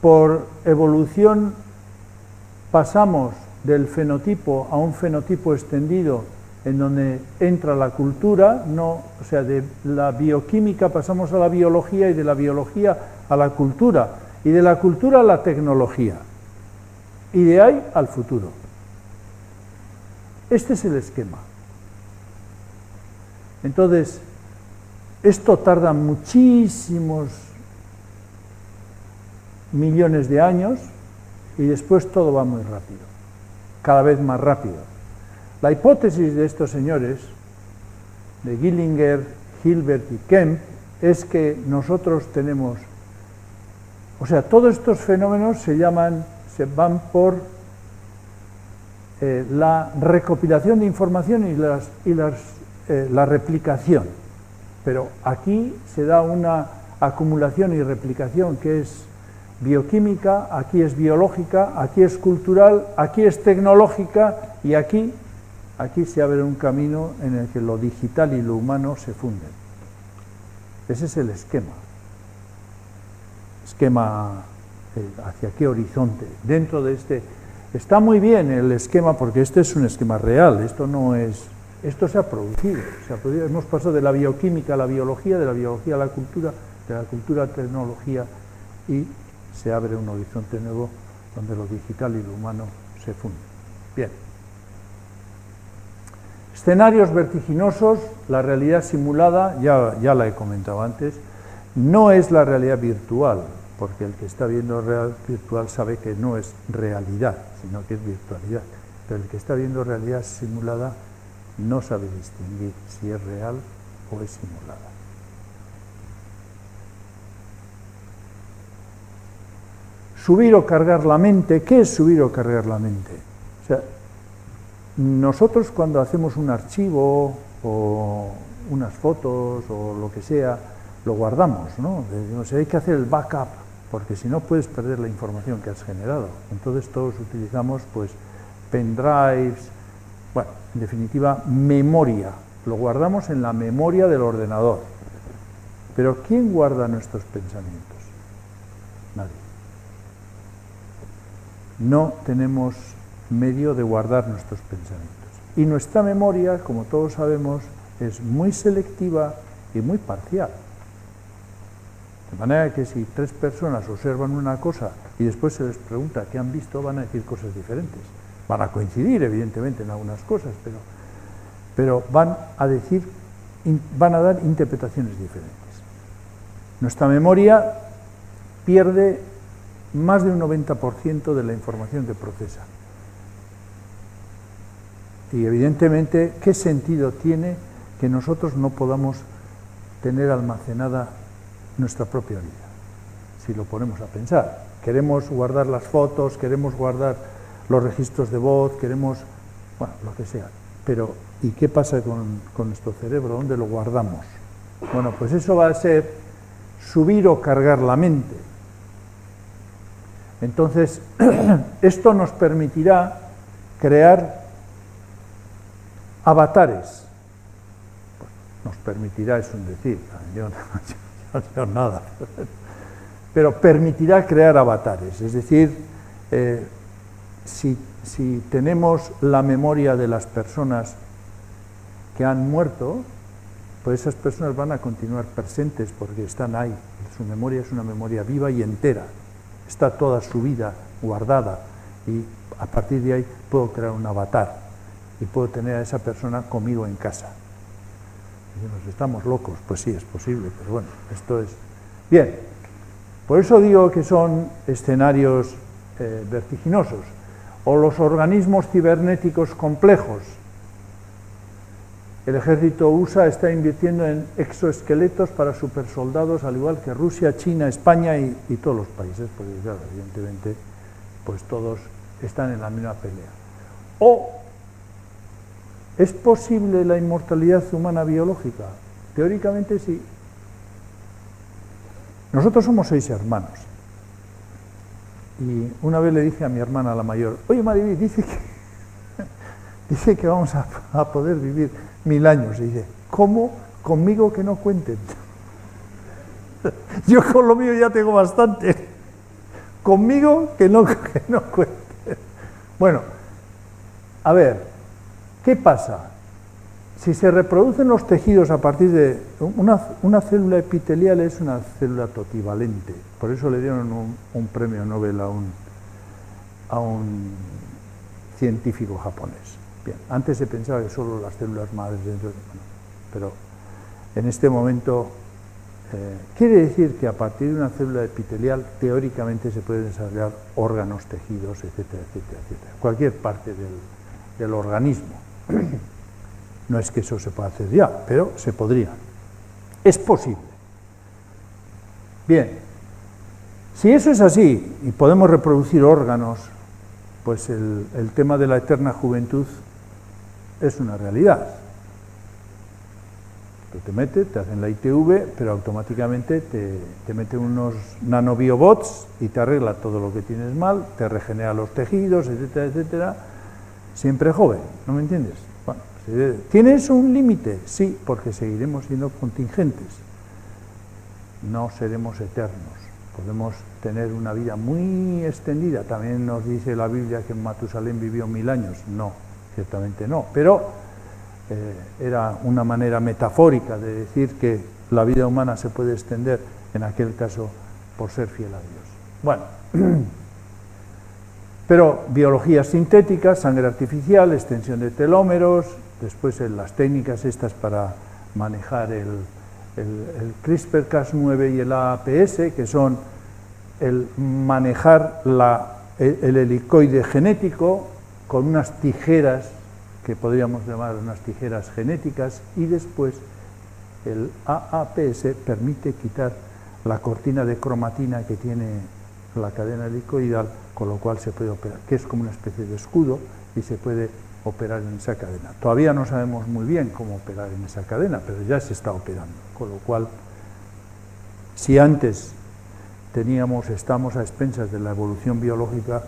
Por evolución pasamos del fenotipo a un fenotipo extendido en donde entra la cultura, o sea, de la bioquímica pasamos a la biología y de la biología a la cultura y de la cultura a la tecnología y de ahí al futuro. Este es el esquema. Entonces, esto tarda muchísimos millones de años y después todo va muy rápido, cada vez más rápido. La hipótesis de estos señores, de Gillinger, Hilbert y Kemp, es que nosotros tenemos, o sea, todos estos fenómenos se van por la recopilación de información y la replicación, pero aquí se da una acumulación y replicación que es bioquímica, aquí es biológica, aquí es cultural, aquí es tecnológica y aquí se abre un camino en el que lo digital y lo humano se funden. Ese es el esquema. esquema, hacia qué horizonte. Dentro de este, está muy bien el esquema porque este es un esquema real, esto no es, esto se ha producido, hemos pasado de la bioquímica a la biología, de la biología a la cultura, de la cultura a la tecnología y se abre un horizonte nuevo donde lo digital y lo humano se funden. Bien. Escenarios vertiginosos, la realidad simulada, ya la he comentado antes, no es la realidad virtual, porque el que está viendo realidad virtual sabe que no es realidad, sino que es virtualidad. Pero el que está viendo realidad simulada no sabe distinguir si es real o es simulada. Subir o cargar la mente, ¿qué es subir o cargar la mente? O sea, nosotros cuando hacemos un archivo o unas fotos o lo que sea, lo guardamos, ¿no? Decimos, hay que hacer el backup, porque si no puedes perder la información que has generado. Entonces todos utilizamos pues pendrives, bueno, en definitiva, memoria. Lo guardamos en la memoria del ordenador. Pero ¿quién guarda nuestros pensamientos? Nadie. No tenemos medio de guardar nuestros pensamientos. Y nuestra memoria, como todos sabemos, es muy selectiva y muy parcial. De manera que si 3 personas observan una cosa y después se les pregunta qué han visto, van a decir cosas diferentes. Van a coincidir, evidentemente, en algunas cosas, pero van a dar interpretaciones diferentes. Nuestra memoria pierde más de un 90% de la información que procesa. Y evidentemente, ¿qué sentido tiene que nosotros no podamos tener almacenada nuestra propia vida? Si lo ponemos a pensar. Queremos guardar las fotos, queremos guardar los registros de voz, queremos, bueno, lo que sea. Pero, ¿y qué pasa con nuestro cerebro? ¿Dónde lo guardamos? Bueno, pues eso va a ser subir o cargar la mente. Entonces, esto nos permitirá crear avatares. Nos permitirá, es un decir, yo nada, pero permitirá crear avatares. Es decir, si tenemos la memoria de las personas que han muerto, pues esas personas van a continuar presentes porque están ahí. Su memoria es una memoria viva y entera. Está toda su vida guardada y a partir de ahí puedo crear un avatar y puedo tener a esa persona conmigo en casa. Decimos, ¿estamos locos? Pues sí, es posible, pero bueno, esto es... Bien, por eso digo que son escenarios vertiginosos. O los organismos cibernéticos complejos. El ejército USA está invirtiendo en exoesqueletos para supersoldados, al igual que Rusia, China, España y todos los países, porque claro, evidentemente, pues todos están en la misma pelea. O ¿es posible la inmortalidad humana biológica? Teóricamente sí. Nosotros somos 6 hermanos. Y una vez le dije a mi hermana, la mayor, oye Mariby, dice que vamos a poder vivir 1000 años. Y dice, ¿cómo? Conmigo que no cuenten. Yo con lo mío ya tengo bastante. Conmigo que no cuenten. Bueno, a ver, ¿qué pasa? Si se reproducen los tejidos a partir de... Una célula epitelial es una célula totivalente. Por eso le dieron un premio Nobel a un científico japonés. Bien, antes se pensaba que solo las células madres dentro de... Pero en este momento quiere decir que a partir de una célula epitelial teóricamente se pueden desarrollar órganos, tejidos, etcétera, etcétera, etcétera. Cualquier parte del organismo. No es que eso se pueda hacer ya, pero se podría. Es posible. Bien, si eso es así y podemos reproducir órganos, pues el tema de la eterna juventud es una realidad. Tú te metes, te hacen la ITV, pero automáticamente te meten unos nanobiobots y te arregla todo lo que tienes mal, te regenera los tejidos, etcétera, etcétera, siempre joven, ¿no me entiendes? Bueno, ¿tienes un límite? Sí, porque seguiremos siendo contingentes. No seremos eternos, podemos tener una vida muy extendida. También nos dice la Biblia que Matusalén vivió 1000 años. No, ciertamente no, pero era una manera metafórica de decir que la vida humana se puede extender, en aquel caso, por ser fiel a Dios. Bueno, pero biología sintética, sangre artificial, extensión de telómeros, después las técnicas estas para manejar el CRISPR-Cas9 y el AAPS, que son el manejar el helicoide genético con unas tijeras, que podríamos llamar unas tijeras genéticas, y después el AAPS permite quitar la cortina de cromatina que tiene la cadena helicoidal, con lo cual se puede operar, que es como una especie de escudo, y se puede operar en esa cadena. Todavía no sabemos muy bien cómo operar en esa cadena, pero ya se está operando, con lo cual, si antes estamos a expensas de la evolución biológica,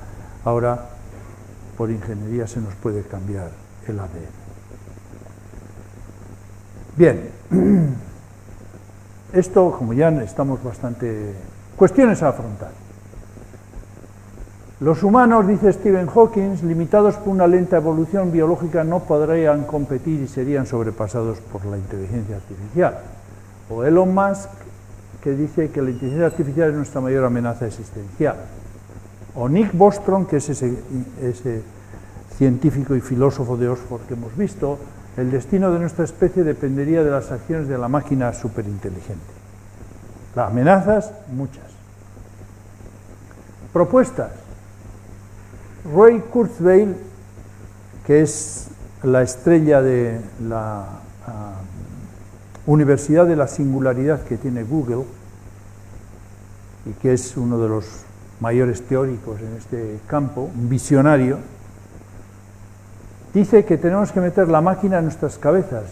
ahora por ingeniería se nos puede cambiar el ADN. Bien, esto, como ya estamos bastante... Cuestiones a afrontar. Los humanos, dice Stephen Hawking, limitados por una lenta evolución biológica, no podrían competir y serían sobrepasados por la inteligencia artificial. O Elon Musk, que dice que la inteligencia artificial es nuestra mayor amenaza existencial. O Nick Bostrom, que es ese científico y filósofo de Oxford que hemos visto, el destino de nuestra especie dependería de las acciones de la máquina superinteligente. Las amenazas, muchas. Propuestas. Ray Kurzweil, que es la estrella de la Universidad de la Singularidad que tiene Google, y que es uno de los mayores teóricos en este campo, un visionario, dice que tenemos que meter la máquina en nuestras cabezas,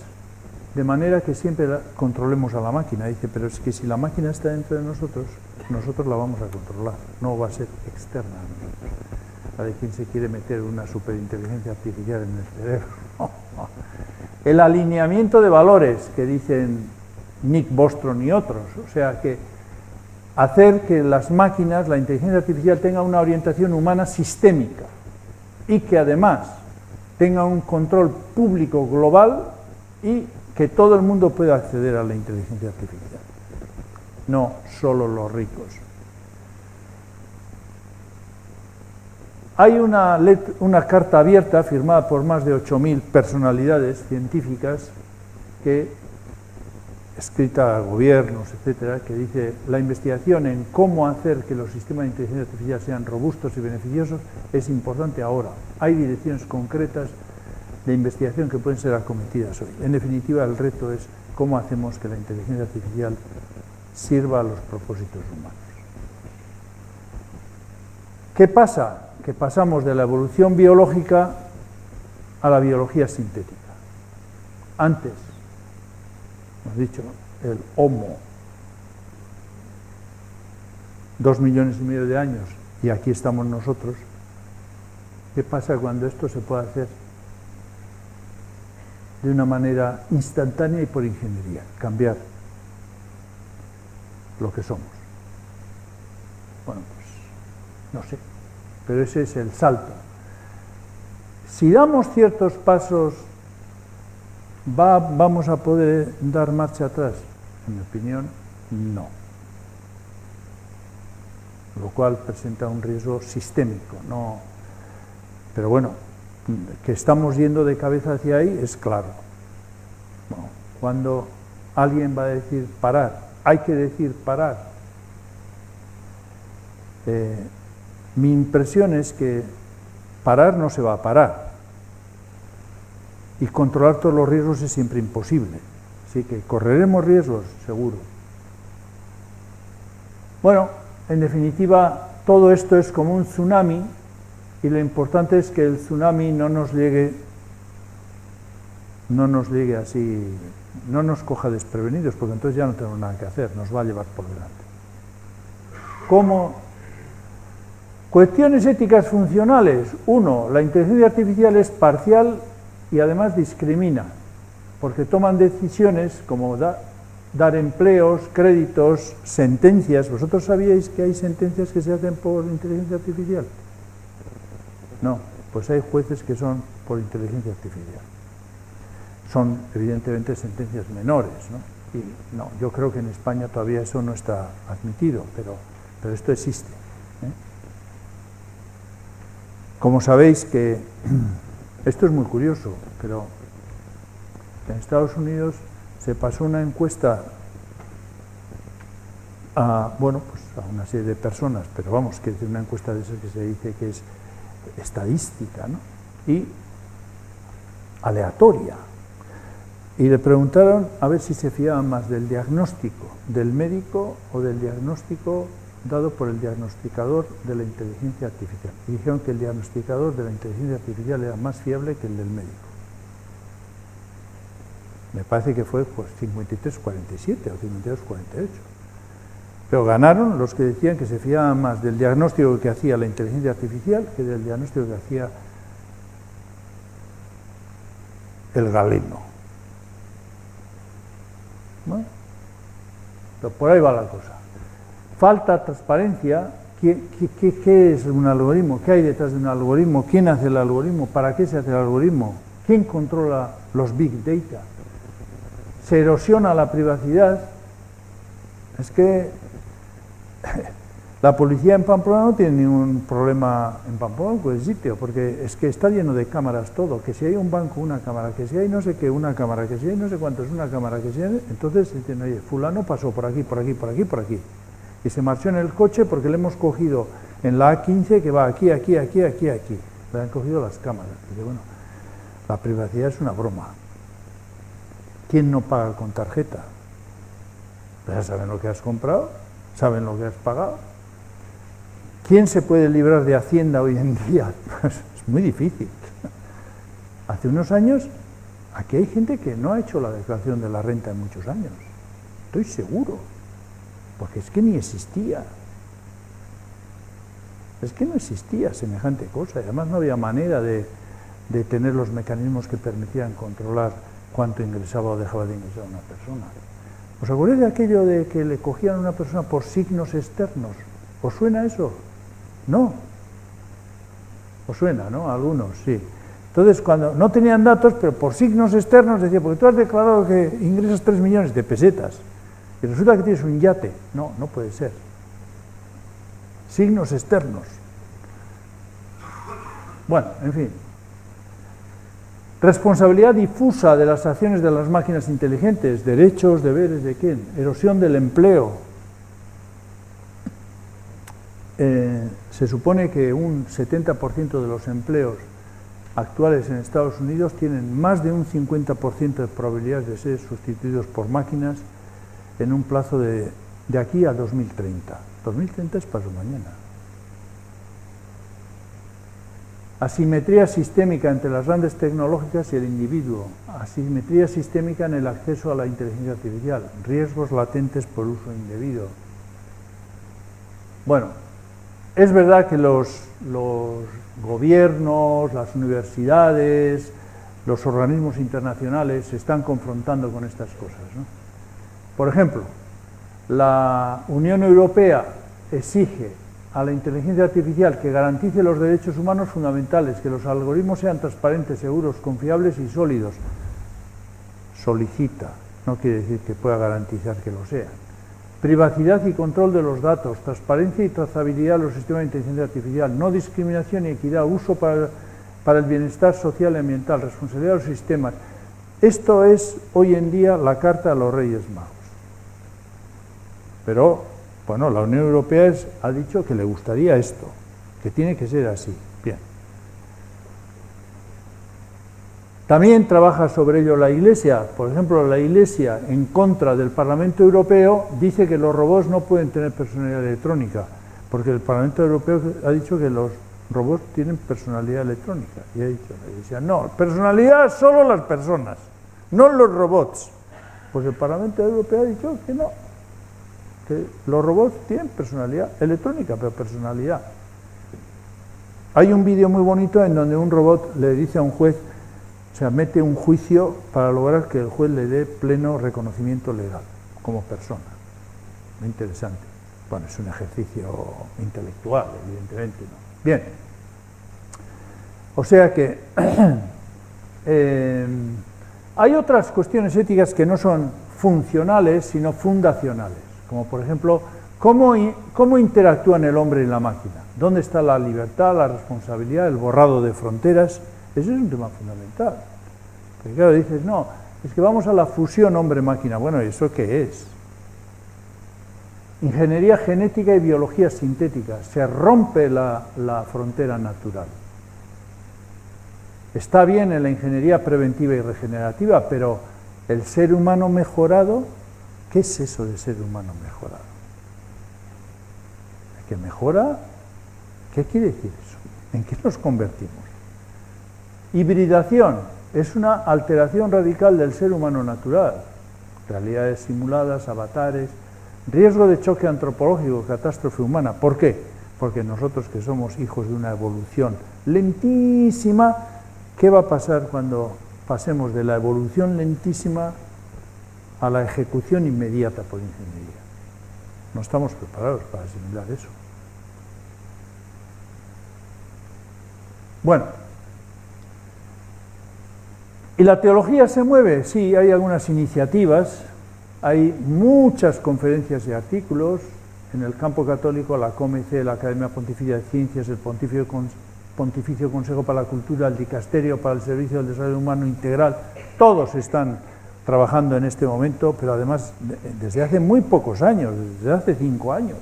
de manera que siempre controlemos a la máquina. Dice, pero es que si la máquina está dentro de nosotros, nosotros la vamos a controlar, no va a ser externa a nosotros. La de quien se quiere meter una superinteligencia artificial en el cerebro. El alineamiento de valores, que dicen Nick Bostrom y otros, o sea que hacer que las máquinas, la inteligencia artificial, tenga una orientación humana sistémica y que además tenga un control público global y que todo el mundo pueda acceder a la inteligencia artificial, no solo los ricos. Hay una carta abierta firmada por más de 8.000 personalidades científicas, escrita a gobiernos, etcétera, que dice: la investigación en cómo hacer que los sistemas de inteligencia artificial sean robustos y beneficiosos es importante ahora. Hay direcciones concretas de investigación que pueden ser acometidas hoy. En definitiva, el reto es cómo hacemos que la inteligencia artificial sirva a los propósitos humanos. ¿Qué pasa? Que pasamos de la evolución biológica a la biología sintética. Antes, hemos dicho, el Homo, 2,5 millones de años, y aquí estamos nosotros. ¿Qué pasa cuando esto se puede hacer de una manera instantánea y por ingeniería? Cambiar lo que somos. Bueno, pues no sé, pero ese es el salto. Si damos ciertos pasos, ¿vamos a poder dar marcha atrás? En mi opinión, no. Lo cual presenta un riesgo sistémico, no. Pero bueno, que estamos yendo de cabeza hacia ahí es claro. Bueno, cuando alguien va a decir parar, hay que decir parar. Mi impresión es que parar no se va a parar, y controlar todos los riesgos es siempre imposible, así que correremos riesgos, seguro. Bueno, en definitiva, todo esto es como un tsunami, y lo importante es que el tsunami no nos llegue así, no nos coja desprevenidos, porque entonces ya no tenemos nada que hacer, nos va a llevar por delante. ¿Cómo? Cuestiones éticas funcionales. 1. La inteligencia artificial es parcial y además discrimina, porque toman decisiones como dar empleos, créditos, sentencias. ¿Vosotros sabíais que hay sentencias que se hacen por inteligencia artificial? No, pues hay jueces que son por inteligencia artificial. Son evidentemente sentencias menores, ¿no? Y no, yo creo que en España todavía eso no está admitido, pero esto existe, ¿eh? Como sabéis que esto es muy curioso, pero en Estados Unidos se pasó una encuesta a, bueno, pues a una serie de personas, pero vamos, que es una encuesta de esas que se dice que es estadística, ¿no? Y aleatoria. Y le preguntaron a ver si se fiaban más del diagnóstico del médico o del diagnóstico dado por el diagnosticador de la inteligencia artificial. Y dijeron que el diagnosticador de la inteligencia artificial era más fiable que el del médico. Me parece que fue pues 53-47 o 52-48. Pero ganaron los que decían que se fiaban más del diagnóstico que hacía la inteligencia artificial que del diagnóstico que hacía el galeno. ¿No? Pero por ahí va la cosa. Falta transparencia. ¿Qué es un algoritmo? ¿Qué hay detrás de un algoritmo? ¿Quién hace el algoritmo? ¿Para qué se hace el algoritmo? ¿Quién controla los big data? ¿Se erosiona la privacidad? Es que la policía en Pamplona no tiene ningún problema en Pamplona con el sitio, porque es que está lleno de cámaras todo, que si hay un banco una cámara, que si hay no sé qué una cámara, que si hay no sé cuánto es una cámara, que si hay, entonces dicen, oye, fulano pasó por aquí, por aquí, por aquí, por aquí, y se marchó en el coche porque le hemos cogido en la A15 que va aquí, aquí, aquí, aquí, aquí, le han cogido las cámaras. Y bueno, la privacidad es una broma. ¿Quién no paga con tarjeta? Pues ya saben lo que has comprado, saben lo que has pagado. ¿Quién se puede librar de Hacienda hoy en día? Pues es muy difícil. Hace unos años, aquí hay gente que no ha hecho la declaración de la renta en muchos años. Estoy seguro. Porque es que ni existía. Es que no existía semejante cosa. Y además no había manera de tener los mecanismos que permitían controlar cuánto ingresaba o dejaba de ingresar una persona. ¿Os acordáis de aquello de que le cogían a una persona por signos externos? ¿Os suena eso? No. ¿Os suena, no? A algunos, sí. Entonces, cuando no tenían datos, pero por signos externos, decía, porque tú has declarado que ingresas 3 millones de pesetas y resulta que tienes un yate. No, no puede ser. Signos externos. Bueno, en fin. Responsabilidad difusa de las acciones de las máquinas inteligentes, derechos, deberes de quién, erosión del empleo. Se supone que un 70% de los empleos actuales en Estados Unidos tienen más de un 50% de probabilidades de ser sustituidos por máquinas en un plazo de aquí a 2030. 2030 es pasado mañana. Asimetría sistémica entre las grandes tecnológicas y el individuo. Asimetría sistémica en el acceso a la inteligencia artificial. Riesgos latentes por uso indebido. Bueno, es verdad que los gobiernos, las universidades, los organismos internacionales se están confrontando con estas cosas, ¿no? Por ejemplo, la Unión Europea exige a la inteligencia artificial que garantice los derechos humanos fundamentales, que los algoritmos sean transparentes, seguros, confiables y sólidos. Solicita, no quiere decir que pueda garantizar que lo sean. Privacidad y control de los datos, transparencia y trazabilidad de los sistemas de inteligencia artificial, no discriminación y equidad, uso para el bienestar social y ambiental, responsabilidad de los sistemas. Esto es hoy en día la Carta a los Reyes Magos. Pero, bueno, la Unión Europea ha dicho que le gustaría esto, que tiene que ser así. Bien. También trabaja sobre ello la Iglesia. Por ejemplo, la Iglesia, en contra del Parlamento Europeo, dice que los robots no pueden tener personalidad electrónica, porque el Parlamento Europeo ha dicho que los robots tienen personalidad electrónica. Y ha dicho la Iglesia, no, personalidad solo las personas, no los robots. Pues el Parlamento Europeo ha dicho que no, que los robots tienen personalidad electrónica, pero personalidad. Hay un vídeo muy bonito en donde un robot le dice a un juez, o sea, mete un juicio para lograr que el juez le dé pleno reconocimiento legal, como persona. Muy interesante. Bueno, es un ejercicio intelectual, evidentemente, ¿no? Bien. O sea que hay otras cuestiones éticas que no son funcionales, sino fundacionales, como por ejemplo, ¿cómo interactúan el hombre y la máquina? ¿Dónde está la libertad, la responsabilidad, el borrado de fronteras? Ese es un tema fundamental. Porque claro, dices, no, es que vamos a la fusión hombre-máquina. Bueno, ¿y eso qué es? Ingeniería genética y biología sintética. Se rompe la frontera natural. Está bien en la ingeniería preventiva y regenerativa, pero el ser humano mejorado, ¿qué es eso de ser humano mejorado? ¿Que mejora? ¿Qué quiere decir eso? ¿En qué nos convertimos? Hibridación es una alteración radical del ser humano natural. Realidades simuladas, avatares, riesgo de choque antropológico, catástrofe humana. ¿Por qué? Porque nosotros que somos hijos de una evolución lentísima, ¿qué va a pasar cuando pasemos de la evolución lentísima a la ejecución inmediata por ingeniería? No estamos preparados para asimilar eso. Bueno, ¿y la teología se mueve? Sí, hay algunas iniciativas, hay muchas conferencias y artículos. En el campo católico, la COMC, la Academia Pontificia de Ciencias, el Pontificio Consejo para la Cultura, el Dicasterio para el Servicio del Desarrollo Humano Integral, todos están trabajando en este momento, pero además desde hace muy pocos años, desde hace 5 años,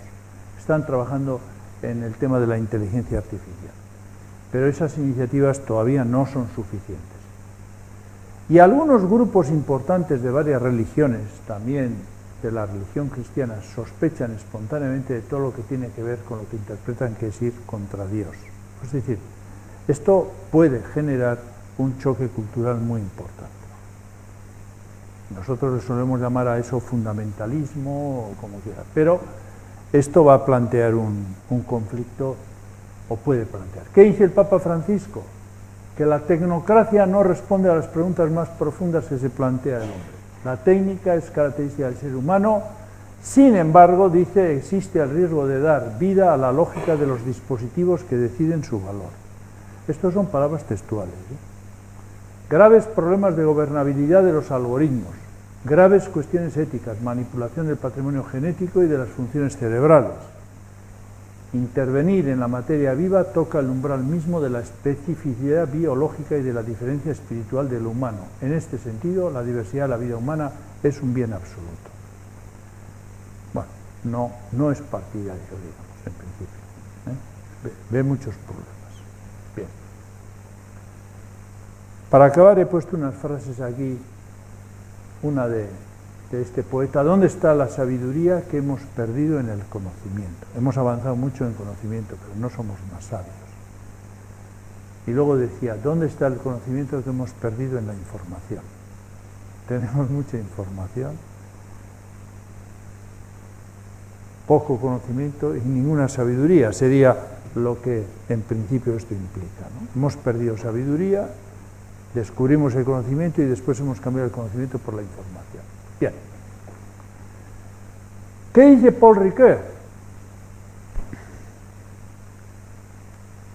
están trabajando en el tema de la inteligencia artificial. Pero esas iniciativas todavía no son suficientes. Y algunos grupos importantes de varias religiones, también de la religión cristiana, sospechan espontáneamente de todo lo que tiene que ver con lo que interpretan que es ir contra Dios. Es decir, esto puede generar un choque cultural muy importante. Nosotros le solemos llamar a eso fundamentalismo o como quiera, pero esto va a plantear un conflicto, o puede plantear. ¿Qué dice el Papa Francisco? Que la tecnocracia no responde a las preguntas más profundas que se plantea el hombre. La técnica es característica del ser humano, sin embargo, dice, existe el riesgo de dar vida a la lógica de los dispositivos que deciden su valor. Estas son palabras textuales. Graves problemas de gobernabilidad de los algoritmos, graves cuestiones éticas, manipulación del patrimonio genético y de las funciones cerebrales. Intervenir en la materia viva toca el umbral mismo de la especificidad biológica y de la diferencia espiritual de lo humano. En este sentido, la diversidad de la vida humana es un bien absoluto. Bueno, no es partidario, digamos, en principio. Ve muchos problemas. Bien. Para acabar he puesto unas frases aquí, una de este poeta. ¿Dónde está la sabiduría que hemos perdido en el conocimiento? Hemos avanzado mucho en conocimiento, pero no somos más sabios. Y luego decía, ¿dónde está el conocimiento que hemos perdido en la información? Tenemos mucha información, poco conocimiento y ninguna sabiduría. Sería lo que en principio esto implica, ¿no? Hemos perdido sabiduría, descubrimos el conocimiento y después hemos cambiado el conocimiento por la información. Bien. ¿Qué dice Paul Ricoeur?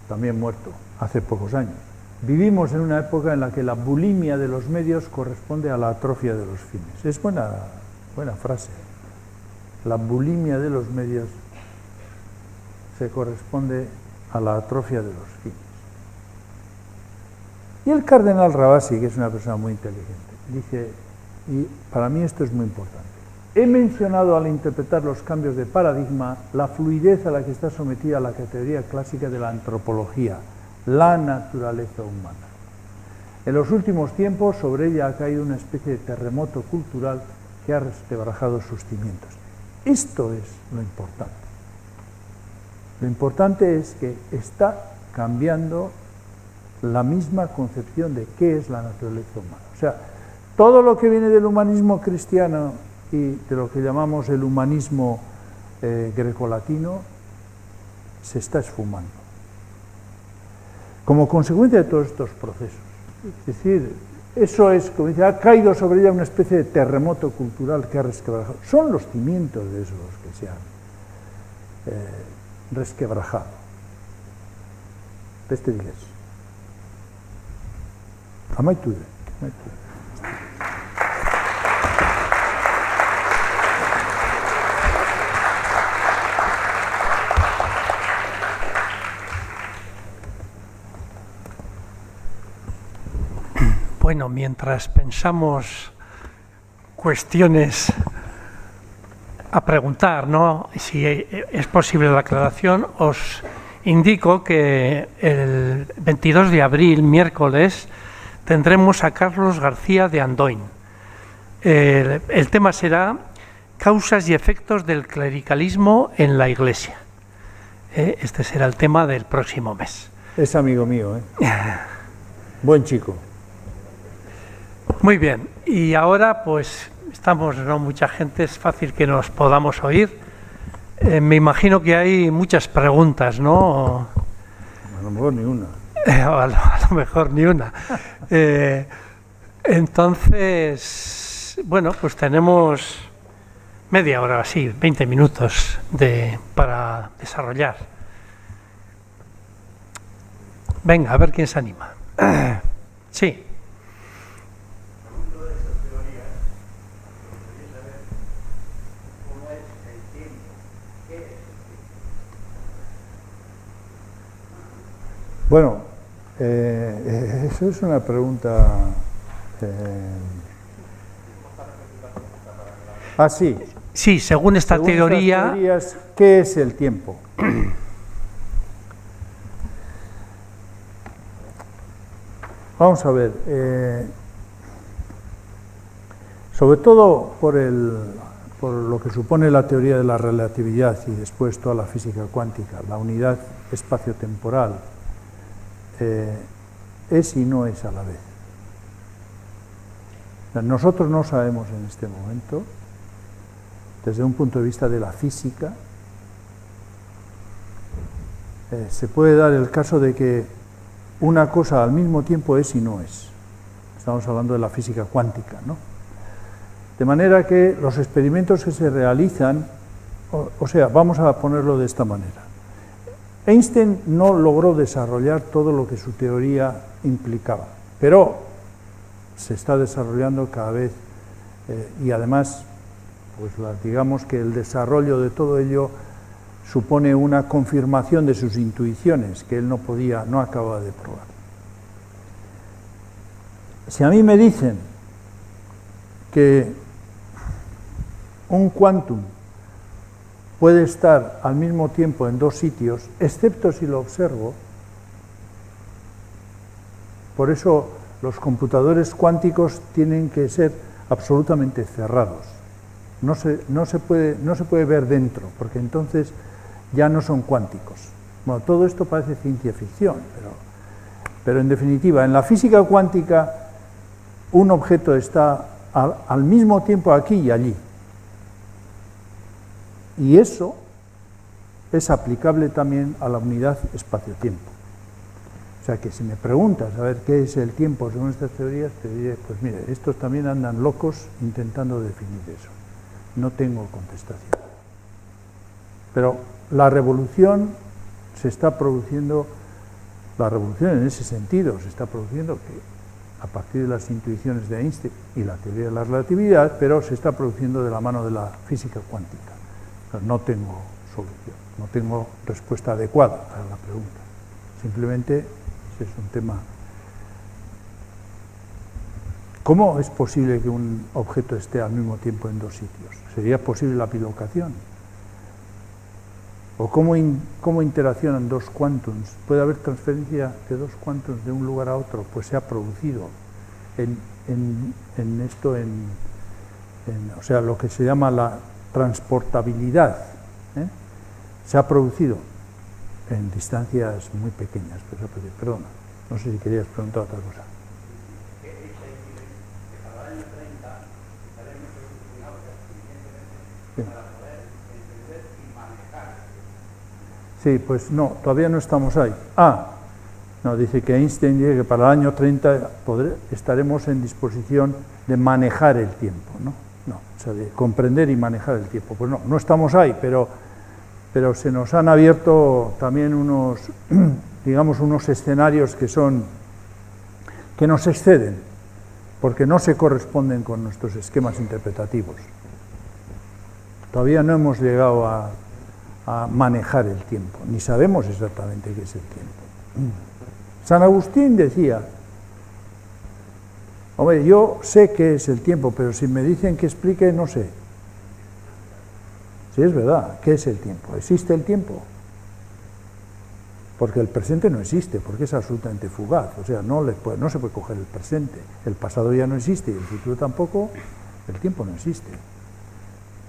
También muerto hace pocos años. Vivimos en una época en la que la bulimia de los medios corresponde a la atrofia de los fines. Es buena frase. La bulimia de los medios se corresponde a la atrofia de los fines. Y el cardenal Ravasi, que es una persona muy inteligente, dice, y para mí esto es muy importante, he mencionado al interpretar los cambios de paradigma la fluidez a la que está sometida la categoría clásica de la antropología, la naturaleza humana. En los últimos tiempos sobre ella ha caído una especie de terremoto cultural que ha resquebrajado sus cimientos. Esto es lo importante. Lo importante es que está cambiando la misma concepción de qué es la naturaleza humana. O sea, todo lo que viene del humanismo cristiano y de lo que llamamos el humanismo grecolatino se está esfumando. Como consecuencia de todos estos procesos, es decir, eso es, como dice, ha caído sobre ella una especie de terremoto cultural que ha resquebrajado. Son los cimientos de eso los que se han resquebrajado. Beste diles. Amaitu de. Bueno, mientras pensamos cuestiones a preguntar, ¿no? Si es posible la aclaración, os indico que el 22 de abril, miércoles, tendremos a Carlos García de Andoin. El tema será causas y efectos del clericalismo en la Iglesia. Este será el tema del próximo mes. Es amigo mío, ¿eh? Buen chico. Muy bien, y ahora pues estamos, no mucha gente, es fácil que nos podamos oír. Me imagino que hay muchas preguntas, ¿no? A lo mejor ni una. A lo mejor ni una. Entonces, bueno, pues tenemos media hora así, 20 minutos para desarrollar. Venga, a ver quién se anima. Sí. Bueno, eso es una pregunta... sí. Sí, según esta teoría... Teorías, ¿qué es el tiempo? Vamos a ver. Sobre todo por lo que supone la teoría de la relatividad y después toda la física cuántica, la unidad espacio-temporal, es y no es a la vez. Nosotros no sabemos en este momento, desde un punto de vista de la física, se puede dar el caso de que una cosa al mismo tiempo es y no es. Estamos hablando de la física cuántica, ¿no? De manera que los experimentos que se realizan, o sea, vamos a ponerlo de esta manera. Einstein no logró desarrollar todo lo que su teoría implicaba, pero se está desarrollando cada vez y además, pues digamos que el desarrollo de todo ello supone una confirmación de sus intuiciones que él no acababa de probar. Si a mí me dicen que un quantum puede estar al mismo tiempo en dos sitios, excepto si lo observo. Por eso los computadores cuánticos tienen que ser absolutamente cerrados. No se puede ver dentro, porque entonces ya no son cuánticos. Bueno, todo esto parece ciencia ficción, pero en definitiva, en la física cuántica, un objeto está al mismo tiempo aquí y allí. Y eso es aplicable también a la unidad espacio-tiempo. O sea que si me preguntas a ver qué es el tiempo según estas teorías, te diré, pues mire, estos también andan locos intentando definir eso. No tengo contestación. Pero la revolución se está produciendo, la revolución en ese sentido se está produciendo que a partir de las intuiciones de Einstein y la teoría de la relatividad, pero se está produciendo de la mano de la física cuántica. No tengo solución, no tengo respuesta adecuada a la pregunta. Simplemente ese es un tema. ¿Cómo es posible que un objeto esté al mismo tiempo en dos sitios? ¿Sería posible la bilocación? ¿O cómo interaccionan dos quantums? ¿Puede haber transferencia de dos quantums de un lugar a otro? Pues se ha producido o sea, lo que se llama la transportabilidad, se ha producido en distancias muy pequeñas. Perdona, no sé si querías preguntar otra cosa. Sí, pues no, todavía no estamos ahí. No, dice que Einstein dice que para el año 30 estaremos en disposición de manejar el tiempo, ¿no? No, o sea, de comprender y manejar el tiempo. Pues no, no estamos ahí, pero se nos han abierto también unos, digamos, unos escenarios que nos exceden, porque no se corresponden con nuestros esquemas interpretativos. Todavía no hemos llegado a manejar el tiempo, ni sabemos exactamente qué es el tiempo. San Agustín decía, hombre, yo sé qué es el tiempo, pero si me dicen que explique, no sé. Sí, es verdad, ¿qué es el tiempo? ¿Existe el tiempo? Porque el presente no existe, porque es absolutamente fugaz, o sea, no se puede coger el presente, el pasado ya no existe y el futuro tampoco, el tiempo no existe.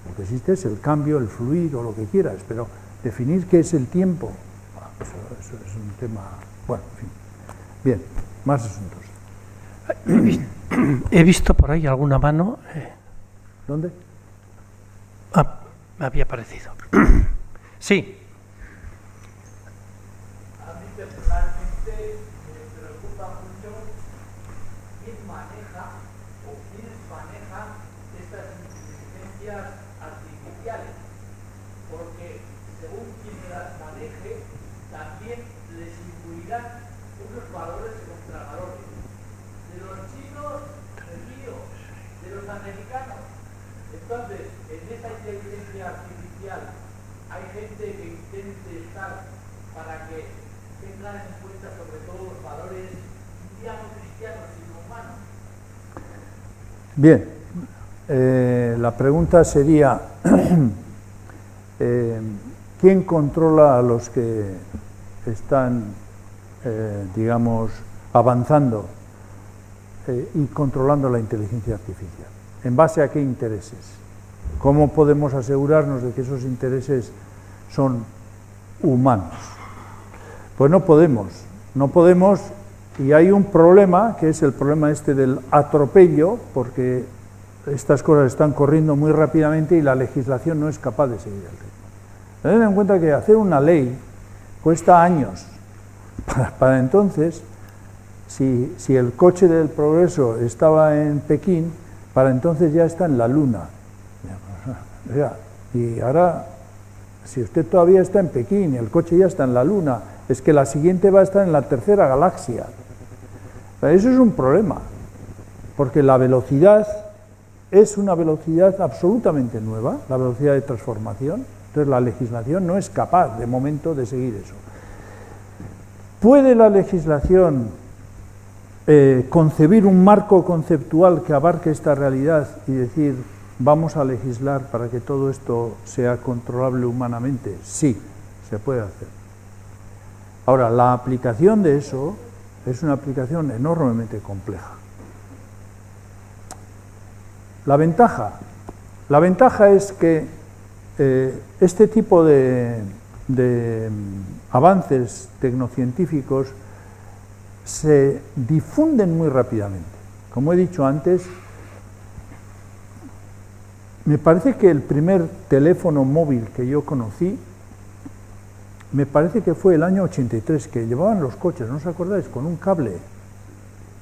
Lo que existe es el cambio, el fluir o lo que quieras, pero definir qué es el tiempo, eso es un tema, bueno, en fin. Bien, más asuntos. He visto por ahí alguna mano. ¿Dónde? Me había parecido. Sí. A mí personalmente me preocupa mucho quién maneja o quiénes manejan estas inteligencias artificiales, porque según quien las maneje, también les incluirán unos valores y contravalores. De los chinos, me río, de los americanos. Entonces, en esa inteligencia artificial hay gente que intente estar para que tengan en cuenta sobre todo los valores, digamos, cristianos y no humanos. Bien, la pregunta sería, ¿quién controla a los que están, digamos, avanzando y controlando la inteligencia artificial? ¿En base a qué intereses? ¿Cómo podemos asegurarnos de que esos intereses son humanos? Pues no podemos, y hay un problema, que es el problema este del atropello, porque estas cosas están corriendo muy rápidamente y la legislación no es capaz de seguir el ritmo. Tened en cuenta que hacer una ley cuesta años. Para entonces, si el coche del progreso estaba en Pekín, para entonces ya está en la Luna. Y ahora, si usted todavía está en Pekín y el coche ya está en la Luna, es que la siguiente va a estar en la tercera galaxia. Eso es un problema, porque la velocidad es una velocidad absolutamente nueva, la velocidad de transformación. Entonces la legislación no es capaz, de momento, de seguir eso. ¿Puede la legislación concebir un marco conceptual que abarque esta realidad y decir, vamos a legislar para que todo esto sea controlable humanamente? Sí, se puede hacer. Ahora, la aplicación de eso es una aplicación enormemente compleja. La ventaja es que este tipo de avances tecnocientíficos se difunden muy rápidamente. Como he dicho antes, me parece que el primer teléfono móvil que yo conocí, me parece que fue el año 83, que llevaban los coches, ¿no os acordáis?, con un cable.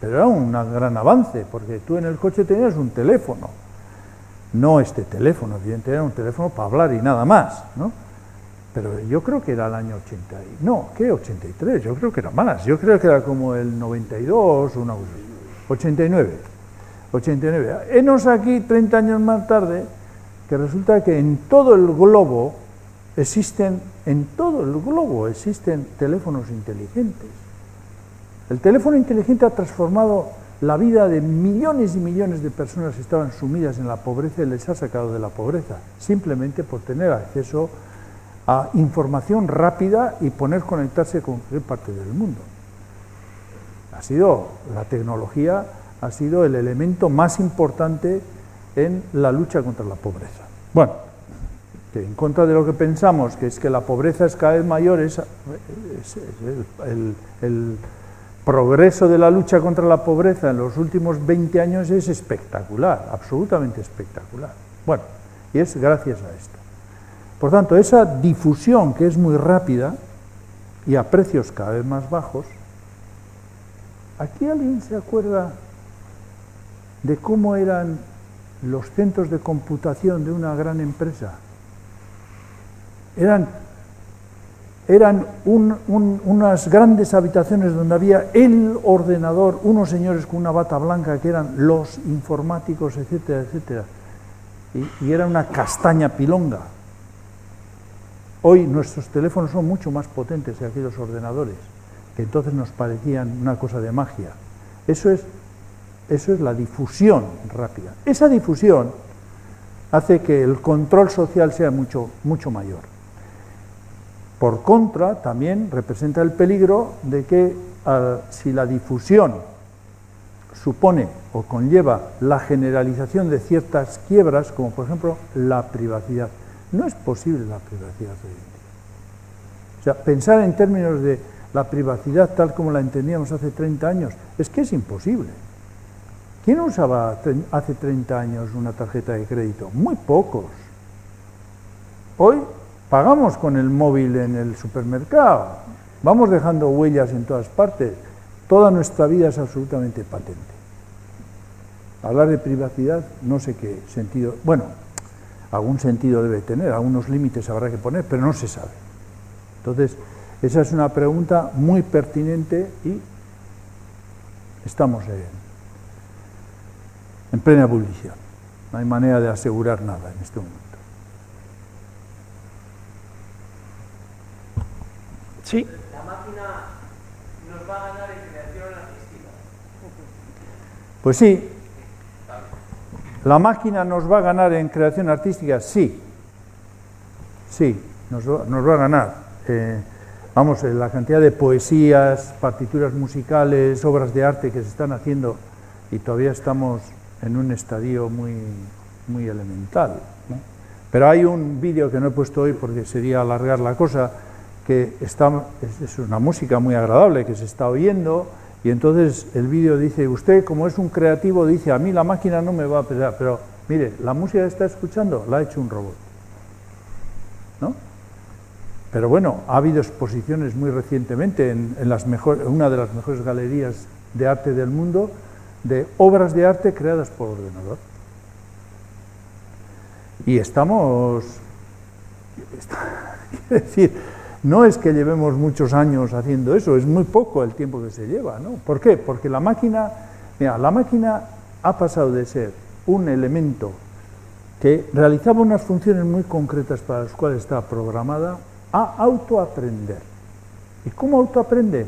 Pero era un gran avance, porque tú en el coche tenías un teléfono. No este teléfono, evidentemente era un teléfono para hablar y nada más, ¿no? Pero yo creo que era el año 80, no, ¿qué? 83, yo creo que era más, yo creo que era como el 92, 89. Henos aquí 30 años más tarde, que resulta que en todo el globo existen teléfonos inteligentes. El teléfono inteligente ha transformado la vida de millones y millones de personas que estaban sumidas en la pobreza y les ha sacado de la pobreza, simplemente por tener acceso a información rápida y poder conectarse con cualquier parte del mundo. La tecnología ha sido el elemento más importante en la lucha contra la pobreza. Bueno, que en contra de lo que pensamos, que es que la pobreza es cada vez mayor, el progreso de la lucha contra la pobreza en los últimos 20 años es espectacular, absolutamente espectacular. Bueno, y es gracias a esto. Por tanto, esa difusión que es muy rápida y a precios cada vez más bajos, ¿aquí alguien se acuerda de cómo eran los centros de computación de una gran empresa? Eran unas grandes habitaciones donde había el ordenador, unos señores con una bata blanca que eran los informáticos, etcétera, etcétera. Y era una castaña pilonga. Hoy nuestros teléfonos son mucho más potentes que aquellos ordenadores, que entonces nos parecían una cosa de magia. Eso es la difusión rápida. Esa difusión hace que el control social sea mucho mayor. Por contra, también representa el peligro de que si la difusión supone o conlleva la generalización de ciertas quiebras, como por ejemplo la privacidad. No es posible la privacidad hoy en día. O sea, pensar en términos de la privacidad tal como la entendíamos hace 30 años, es que es imposible. ¿Quién usaba hace 30 años una tarjeta de crédito? Muy pocos. Hoy pagamos con el móvil en el supermercado, vamos dejando huellas en todas partes, toda nuestra vida es absolutamente patente. Hablar de privacidad, no sé qué sentido, bueno, algún sentido debe tener, algunos límites habrá que poner, pero no se sabe. Entonces, esa es una pregunta muy pertinente y estamos en plena ebullición. No hay manera de asegurar nada en este momento. Sí. La máquina nos va a ganar en creación artística. Pues sí. ¿La máquina nos va a ganar en creación artística? Sí. Sí, nos va a ganar. Vamos, la cantidad de poesías, partituras musicales, obras de arte que se están haciendo, y todavía estamos en un estadio muy elemental, ¿no? Pero hay un vídeo que no he puesto hoy porque sería alargar la cosa, que es una música muy agradable que se está oyendo, y entonces el vídeo dice, usted como es un creativo dice, a mí la máquina no me va a pesar, pero mire, la música que está escuchando la ha hecho un robot, ¿no? Pero bueno, ha habido exposiciones muy recientemente en una de las mejores galerías de arte del mundo, de obras de arte creadas por ordenador. Y quiero decir, no es que llevemos muchos años haciendo eso, es muy poco el tiempo que se lleva, ¿no? ¿Por qué? Porque la máquina ha pasado de ser un elemento que realizaba unas funciones muy concretas para las cuales estaba programada, a autoaprender. ¿Y cómo autoaprende?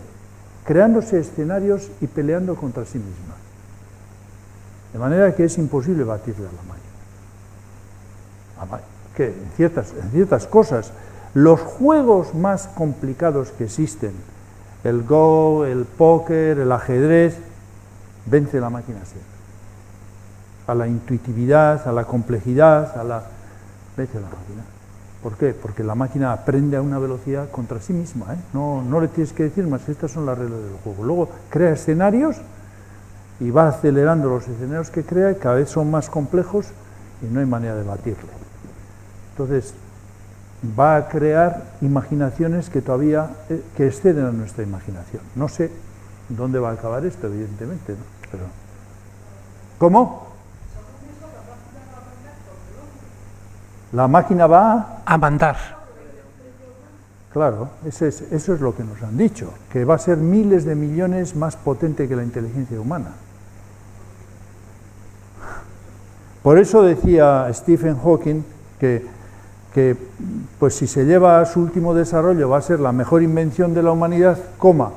Creándose escenarios y peleando contra sí misma. De manera que es imposible batirle a la máquina. Que en ciertas cosas, los juegos más complicados que existen, el Go, el póker, el ajedrez, vence la máquina siempre. A la intuitividad, a la complejidad, vence la máquina. ¿Por qué? Porque la máquina aprende a una velocidad contra sí misma, ¿eh? No le tienes que decir más que estas son las reglas del juego. Luego crea escenarios y va acelerando los escenarios que crea y cada vez son más complejos y no hay manera de batirle. Entonces, va a crear imaginaciones que que exceden a nuestra imaginación. No sé dónde va a acabar esto, evidentemente, ¿no? Pero, ¿cómo? La máquina va a mandar. Claro, eso es lo que nos han dicho, que va a ser miles de millones más potente que la inteligencia humana. Por eso decía Stephen Hawking que pues si se lleva a su último desarrollo va a ser la mejor invención de la humanidad,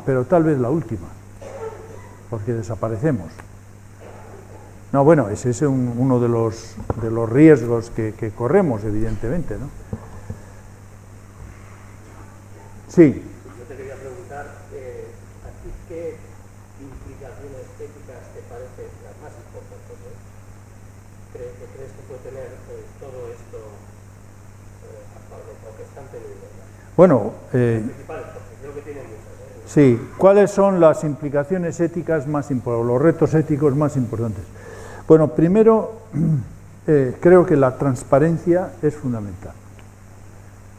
pero tal vez la última, porque desaparecemos. No, bueno, ese es uno de los riesgos que corremos, evidentemente, ¿no? Sí. Yo te quería preguntar, ¿a ti qué implicaciones éticas te parecen las más importantes? ¿Crees que puede tener todo esto lo que están teniendo? Bueno, principales, porque creo que tienen muchas. Sí, ¿cuáles son las implicaciones éticas más importantes, los retos éticos más importantes? Bueno, primero, creo que la transparencia es fundamental.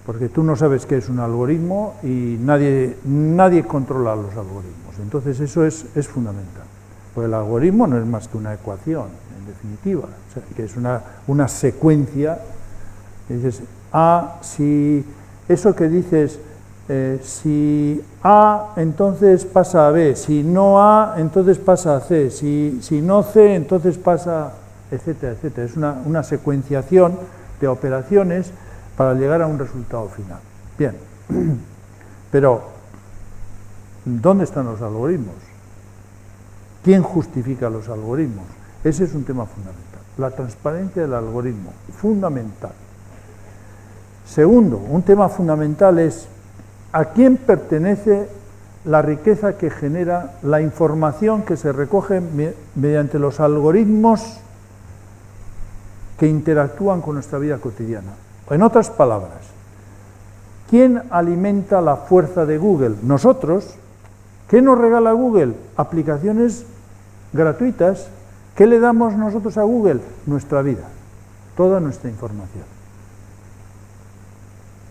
porque tú no sabes qué es un algoritmo y nadie controla los algoritmos. Entonces eso es fundamental. Pues el algoritmo no es más que una ecuación, en definitiva, o sea, que es una secuencia. Dices, si eso que dices, si A, entonces pasa a B, si no A, entonces pasa a C, si no C, entonces pasa, etcétera, etcétera. Es una secuenciación de operaciones para llegar a un resultado final. Bien, pero ¿dónde están los algoritmos? ¿Quién justifica los algoritmos? Ese es un tema fundamental. La transparencia del algoritmo, fundamental. Segundo, un tema fundamental es ¿a quién pertenece la riqueza que genera la información que se recoge mediante los algoritmos que interactúan con nuestra vida cotidiana? En otras palabras, ¿quién alimenta la fuerza de Google? Nosotros. ¿Qué nos regala Google? Aplicaciones gratuitas. ¿Qué le damos nosotros a Google? Nuestra vida, toda nuestra información.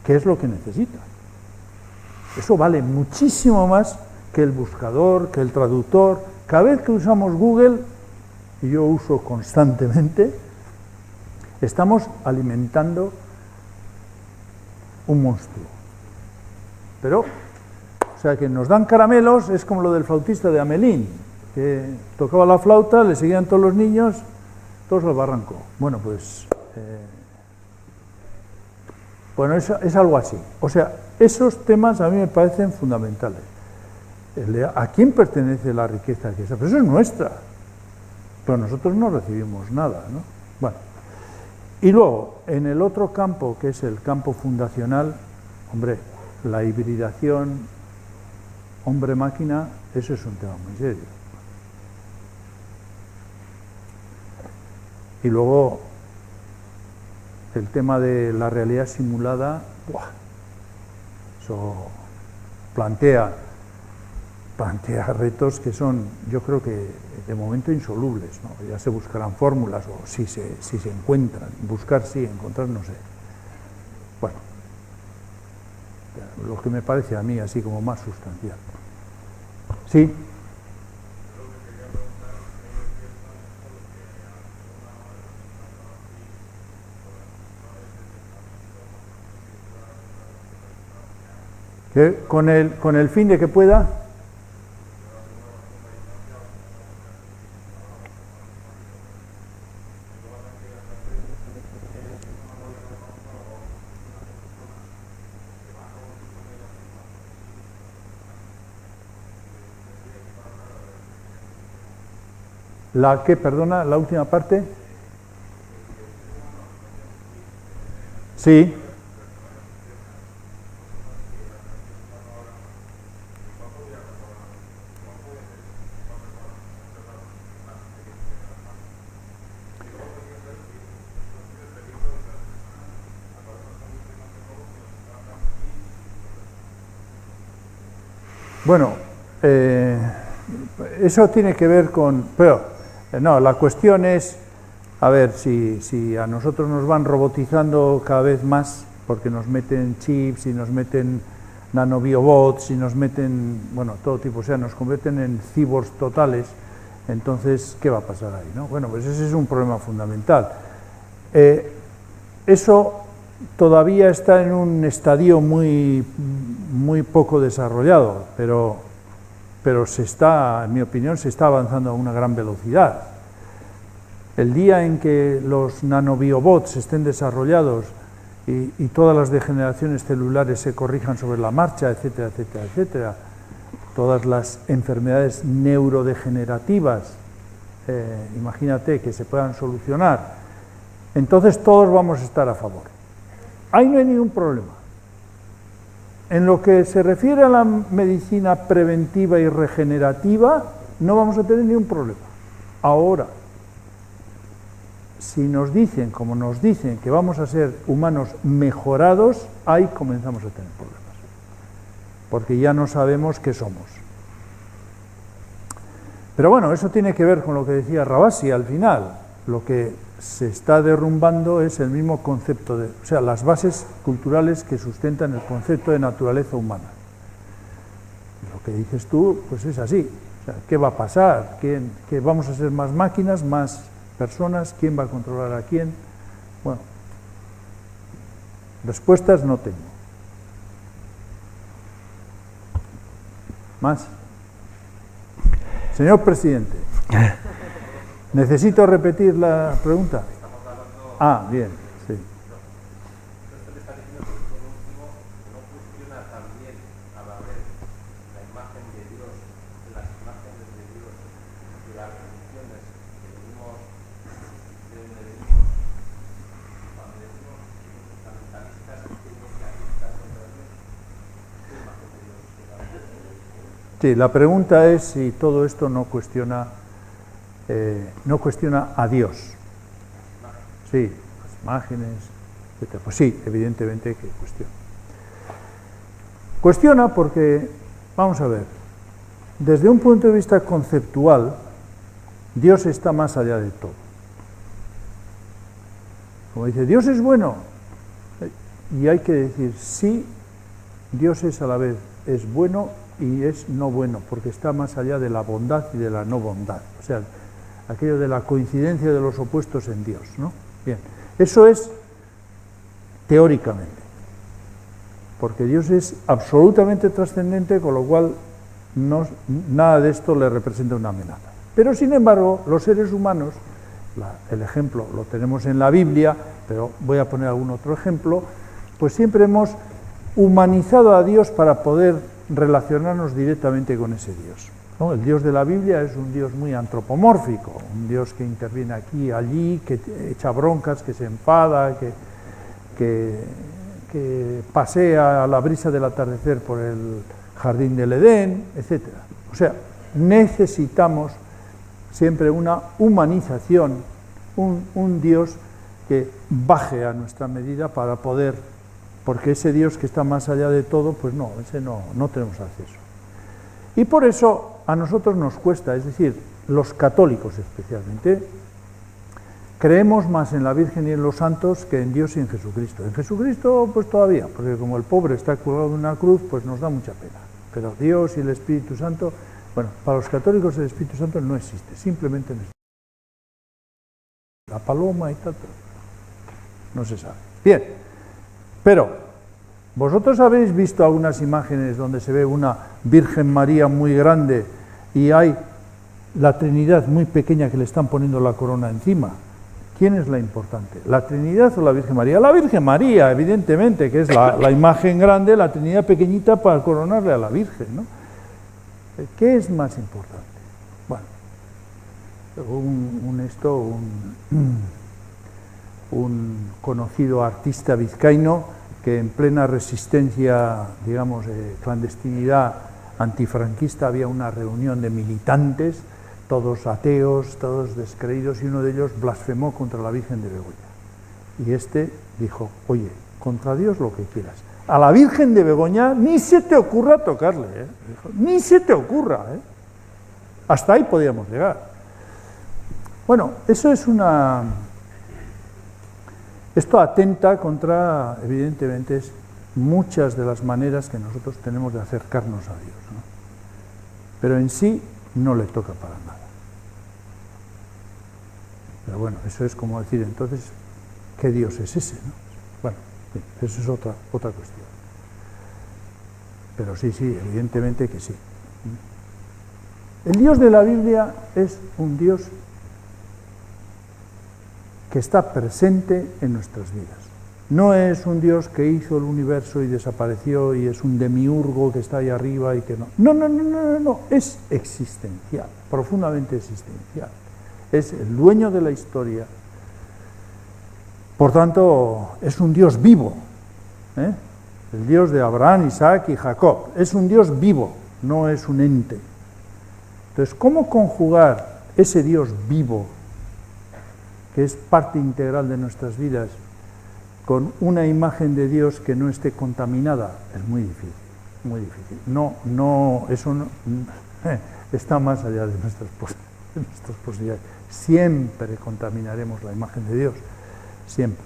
¿Qué es lo que necesita? Eso vale muchísimo más que el buscador, que el traductor. Cada vez que usamos Google, y yo uso constantemente, estamos alimentando un monstruo. Pero, o sea, que nos dan caramelos, es como lo del flautista de Hamelín, que tocaba la flauta, le seguían todos los niños, todos al barranco. Bueno, pues, bueno, es algo así. O sea, esos temas a mí me parecen fundamentales. ¿A quién pertenece la riqueza que esa? Pero eso es nuestra. Pero nosotros no recibimos nada, ¿no? Bueno. Y luego, en el otro campo, que es el campo fundacional, hombre, la hibridación hombre-máquina, eso es un tema muy serio. Y luego, el tema de la realidad simulada, ¡buah! Eso plantea retos que son, yo creo que de momento insolubles, ¿no? Ya se buscarán fórmulas, o si se encuentran, buscar sí, encontrar no sé. Bueno, lo que me parece a mí así como más sustancial. Sí. Con el fin de que pueda. ¿La qué, perdona, la última parte? Sí. Bueno, eso tiene que ver con... Pero, no, la cuestión es, a ver, si a nosotros nos van robotizando cada vez más, porque nos meten chips y nos meten nanobiobots y nos meten, bueno, todo tipo, o sea, nos convierten en cyborgs totales, entonces, ¿qué va a pasar ahí, no? Bueno, pues ese es un problema fundamental. Eso todavía está en un estadio muy poco desarrollado, pero se está, en mi opinión, se está avanzando a una gran velocidad. El día en que los nanobiobots estén desarrollados y todas las degeneraciones celulares se corrijan sobre la marcha, etcétera, etcétera, etcétera, todas las enfermedades neurodegenerativas, imagínate, que se puedan solucionar, entonces todos vamos a estar a favor. Ahí no hay ningún problema. En lo que se refiere a la medicina preventiva y regenerativa, no vamos a tener ningún problema. Ahora, si nos dicen, como nos dicen, que vamos a ser humanos mejorados, ahí comenzamos a tener problemas. Porque ya no sabemos qué somos. Pero bueno, eso tiene que ver con lo que decía Ravasi al final. lo que se está derrumbando es el mismo concepto o sea, las bases culturales que sustentan el concepto de naturaleza humana. Lo que dices tú, pues es así. O sea, ¿qué va a pasar? ¿Que vamos a ser más máquinas, más personas? ¿Quién va a controlar a quién? Bueno, respuestas no tengo. ¿Más? Señor presidente, ¿necesito repetir la pregunta? Ah, bien, sí. Sí, la pregunta es si todo esto no cuestiona a Dios. Sí, las imágenes, etc. Pues sí, evidentemente que cuestiona. Cuestiona porque, vamos a ver, desde un punto de vista conceptual, Dios está más allá de todo. Como dice, Dios es bueno, y hay que decir, sí, Dios es a la vez, es bueno y es no bueno, porque está más allá de la bondad y de la no bondad. O sea, aquello de la coincidencia de los opuestos en Dios, ¿no? Bien, eso es teóricamente, porque Dios es absolutamente trascendente, con lo cual nada de esto le representa una amenaza. Pero sin embargo, los seres humanos, el ejemplo lo tenemos en la Biblia, pero voy a poner algún otro ejemplo, pues siempre hemos humanizado a Dios para poder relacionarnos directamente con ese Dios, ¿no? El Dios de la Biblia es un Dios muy antropomórfico, un Dios que interviene aquí, allí, que echa broncas, que se enfada, que pasea a la brisa del atardecer por el jardín del Edén, etc. O sea, necesitamos siempre una humanización, un Dios que baje a nuestra medida para poder, porque ese Dios que está más allá de todo, pues no, ese no tenemos acceso. Y por eso a nosotros nos cuesta, es decir, los católicos especialmente, creemos más en la Virgen y en los santos que en Dios y en Jesucristo. En Jesucristo, pues todavía, porque como el pobre está colgado en una cruz, pues nos da mucha pena. Pero Dios y el Espíritu Santo, bueno, para los católicos el Espíritu Santo no existe, simplemente no existe. La paloma y tal, pero no se sabe. Bien. Pero, vosotros habéis visto algunas imágenes donde se ve una Virgen María muy grande y hay la Trinidad muy pequeña que le están poniendo la corona encima. ¿Quién es la importante? ¿La Trinidad o la Virgen María? La Virgen María, evidentemente, que es la imagen grande, la Trinidad pequeñita para coronarle a la Virgen, ¿no? ¿Qué es más importante? Bueno, un conocido artista vizcaíno que en plena resistencia, digamos, clandestinidad antifranquista, había una reunión de militantes, todos ateos, todos descreídos, y uno de ellos blasfemó contra la Virgen de Begoña. Y este dijo, oye, contra Dios lo que quieras. A la Virgen de Begoña ni se te ocurra tocarle, ¿eh? Dijo, ni se te ocurra, ¿eh? Hasta ahí podíamos llegar. Bueno, eso es esto atenta contra, evidentemente, muchas de las maneras que nosotros tenemos de acercarnos a Dios, ¿no? Pero en sí no le toca para nada. Pero bueno, eso es como decir, entonces, ¿qué Dios es ese, no? Bueno, eso es otra cuestión. Pero sí, evidentemente que sí. El Dios de la Biblia es un Dios que está presente en nuestras vidas. No es un Dios que hizo el universo y desapareció y es un demiurgo que está ahí arriba y que no. No, es existencial, profundamente existencial. Es el dueño de la historia. Por tanto, es un Dios vivo, ¿eh? El Dios de Abraham, Isaac y Jacob. Es un Dios vivo, no es un ente. Entonces, ¿cómo conjugar ese Dios vivo, que es parte integral de nuestras vidas, con una imagen de Dios que no esté contaminada? Es muy difícil, muy difícil. Eso no, está más allá de nuestras posibilidades. de nuestras posibilidades. Siempre contaminaremos la imagen de Dios, siempre.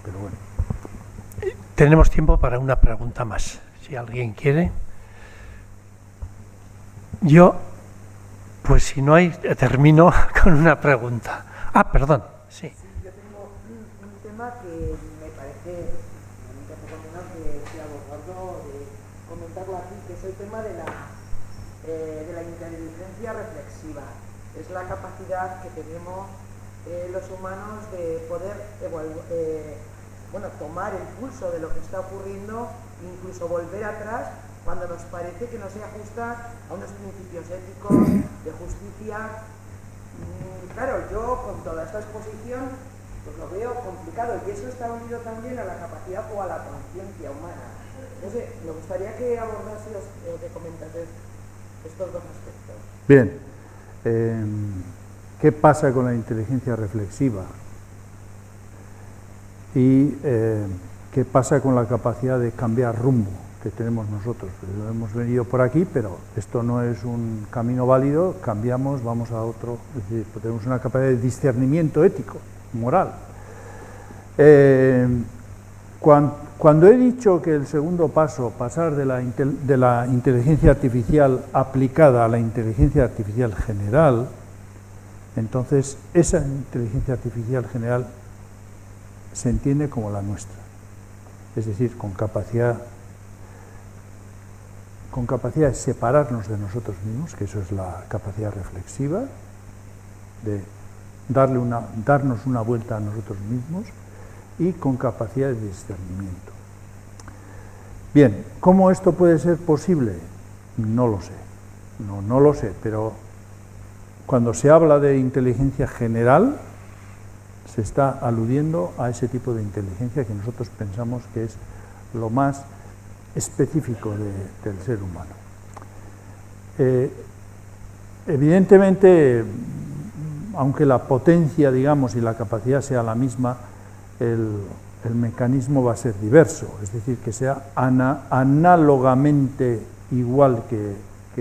Pero bueno. Tenemos tiempo para una pregunta más, si alguien quiere. Yo, pues si no hay, termino con una pregunta. Ah, perdón, sí. Yo tengo un tema que me parece poco menos de abordarlo, de comentarlo aquí, que es el tema de la inteligencia reflexiva. Es la capacidad que tenemos los humanos de poder tomar el pulso de lo que está ocurriendo, incluso volver atrás cuando nos parece que no se ajusta a unos principios éticos de justicia. Claro, yo con toda esta exposición pues lo veo complicado, y eso está unido también a la capacidad o a la conciencia humana. Entonces, me gustaría que abordases o que comentases estos dos aspectos. Bien, ¿qué pasa con la inteligencia reflexiva? Y qué pasa con la capacidad de cambiar rumbo que tenemos nosotros. Pues hemos venido por aquí, pero esto no es un camino válido, cambiamos, vamos a otro. Es decir, pues tenemos una capacidad de discernimiento ético, moral. Cuando he dicho que el segundo paso, pasar de la inteligencia artificial aplicada a la inteligencia artificial general, entonces esa inteligencia artificial general se entiende como la nuestra, es decir, con capacidad de separarnos de nosotros mismos, que eso es la capacidad reflexiva, de darnos una vuelta a nosotros mismos, y con capacidad de discernimiento. Bien, ¿cómo esto puede ser posible? No lo sé, no lo sé, pero cuando se habla de inteligencia general, se está aludiendo a ese tipo de inteligencia que nosotros pensamos que es lo más específico del ser humano. Evidentemente, aunque la potencia, digamos, y la capacidad sea la misma, el mecanismo va a ser diverso, es decir, que sea análogamente igual que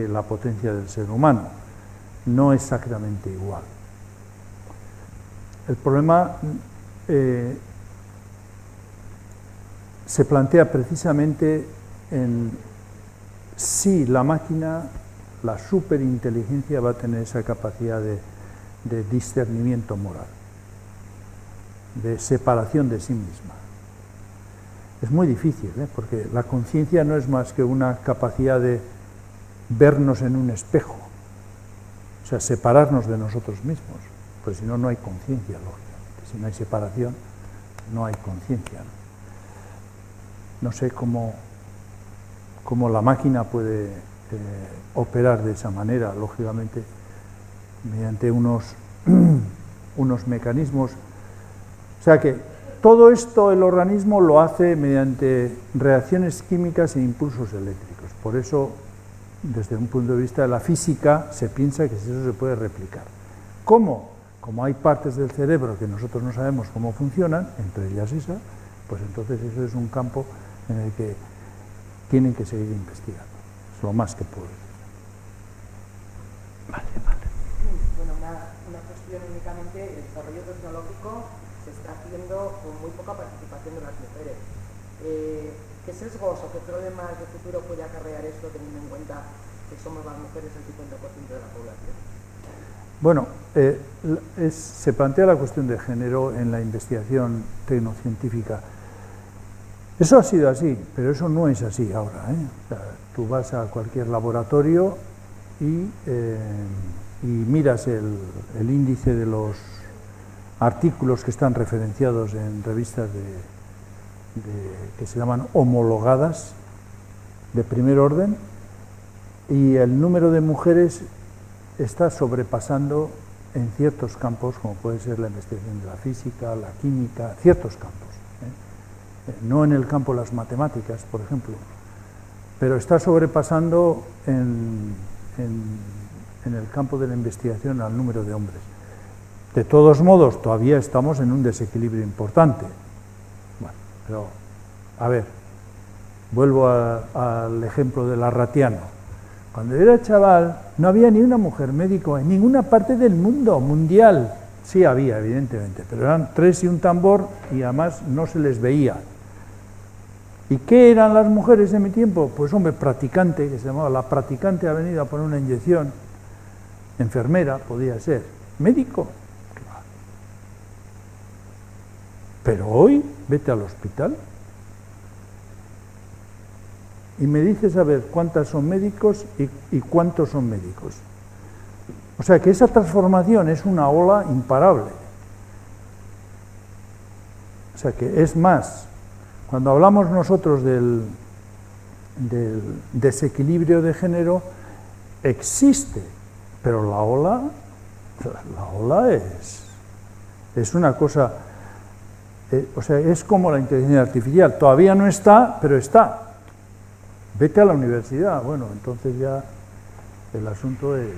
la potencia del ser humano, no exactamente igual. El problema se plantea precisamente en si la máquina, la superinteligencia, va a tener esa capacidad de discernimiento moral, de separación de sí misma. Es muy difícil, porque la conciencia no es más que una capacidad de vernos en un espejo, o sea, separarnos de nosotros mismos, pues si no, no hay conciencia, lógicamente. Si no hay separación, no hay conciencia. No sé cómo la máquina puede operar de esa manera, lógicamente, mediante unos mecanismos. O sea que todo esto el organismo lo hace mediante reacciones químicas e impulsos eléctricos. Por eso, desde un punto de vista de la física, se piensa que eso se puede replicar. ¿Cómo? Como hay partes del cerebro que nosotros no sabemos cómo funcionan, entre ellas esa, pues entonces eso es un campo en el que tienen que seguir investigando. Es lo más que puedo decir. Vale. Bueno, una cuestión únicamente, el desarrollo tecnológico se está haciendo con muy poca participación de las mujeres. ¿Qué sesgos o qué problemas de futuro puede acarrear esto, teniendo en cuenta que somos las mujeres el 50% de la población? Bueno, se plantea la cuestión de género en la investigación tecnocientífica. Eso ha sido así, pero eso no es así ahora, O sea, tú vas a cualquier laboratorio y miras el índice de los artículos que están referenciados en revistas que se llaman homologadas, de primer orden, y el número de mujeres está sobrepasando en ciertos campos, como puede ser la investigación de la física, la química, ciertos campos. No en el campo de las matemáticas, por ejemplo, pero está sobrepasando en el campo de la investigación al número de hombres. De todos modos, todavía estamos en un desequilibrio importante. Bueno, pero, a ver, vuelvo al ejemplo del arratiano. Cuando yo era chaval no había ni una mujer médico en ninguna parte del mundo mundial. Sí había, evidentemente, pero eran 3 y un tambor y además no se les veía. ¿Y qué eran las mujeres de mi tiempo? Pues hombre, practicante, que se llamaba la practicante, ha venido a poner una inyección, enfermera, podía ser, médico. Pero hoy, vete al hospital y me dices a ver cuántas son médicos y cuántos son médicos. O sea que esa transformación es una ola imparable. O sea que es más, cuando hablamos nosotros del desequilibrio de género, existe, pero la ola es una cosa, o sea, es como la inteligencia artificial, todavía no está, pero está. Vete a la universidad, bueno, entonces ya el asunto es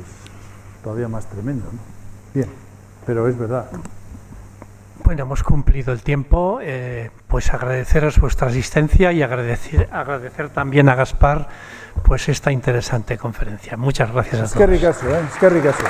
todavía más tremendo, ¿no? Bien, pero es verdad. Bueno, hemos cumplido el tiempo, pues agradeceros vuestra asistencia y agradecer también a Gaspar pues esta interesante conferencia. Muchas gracias a todos. Es que ricazo.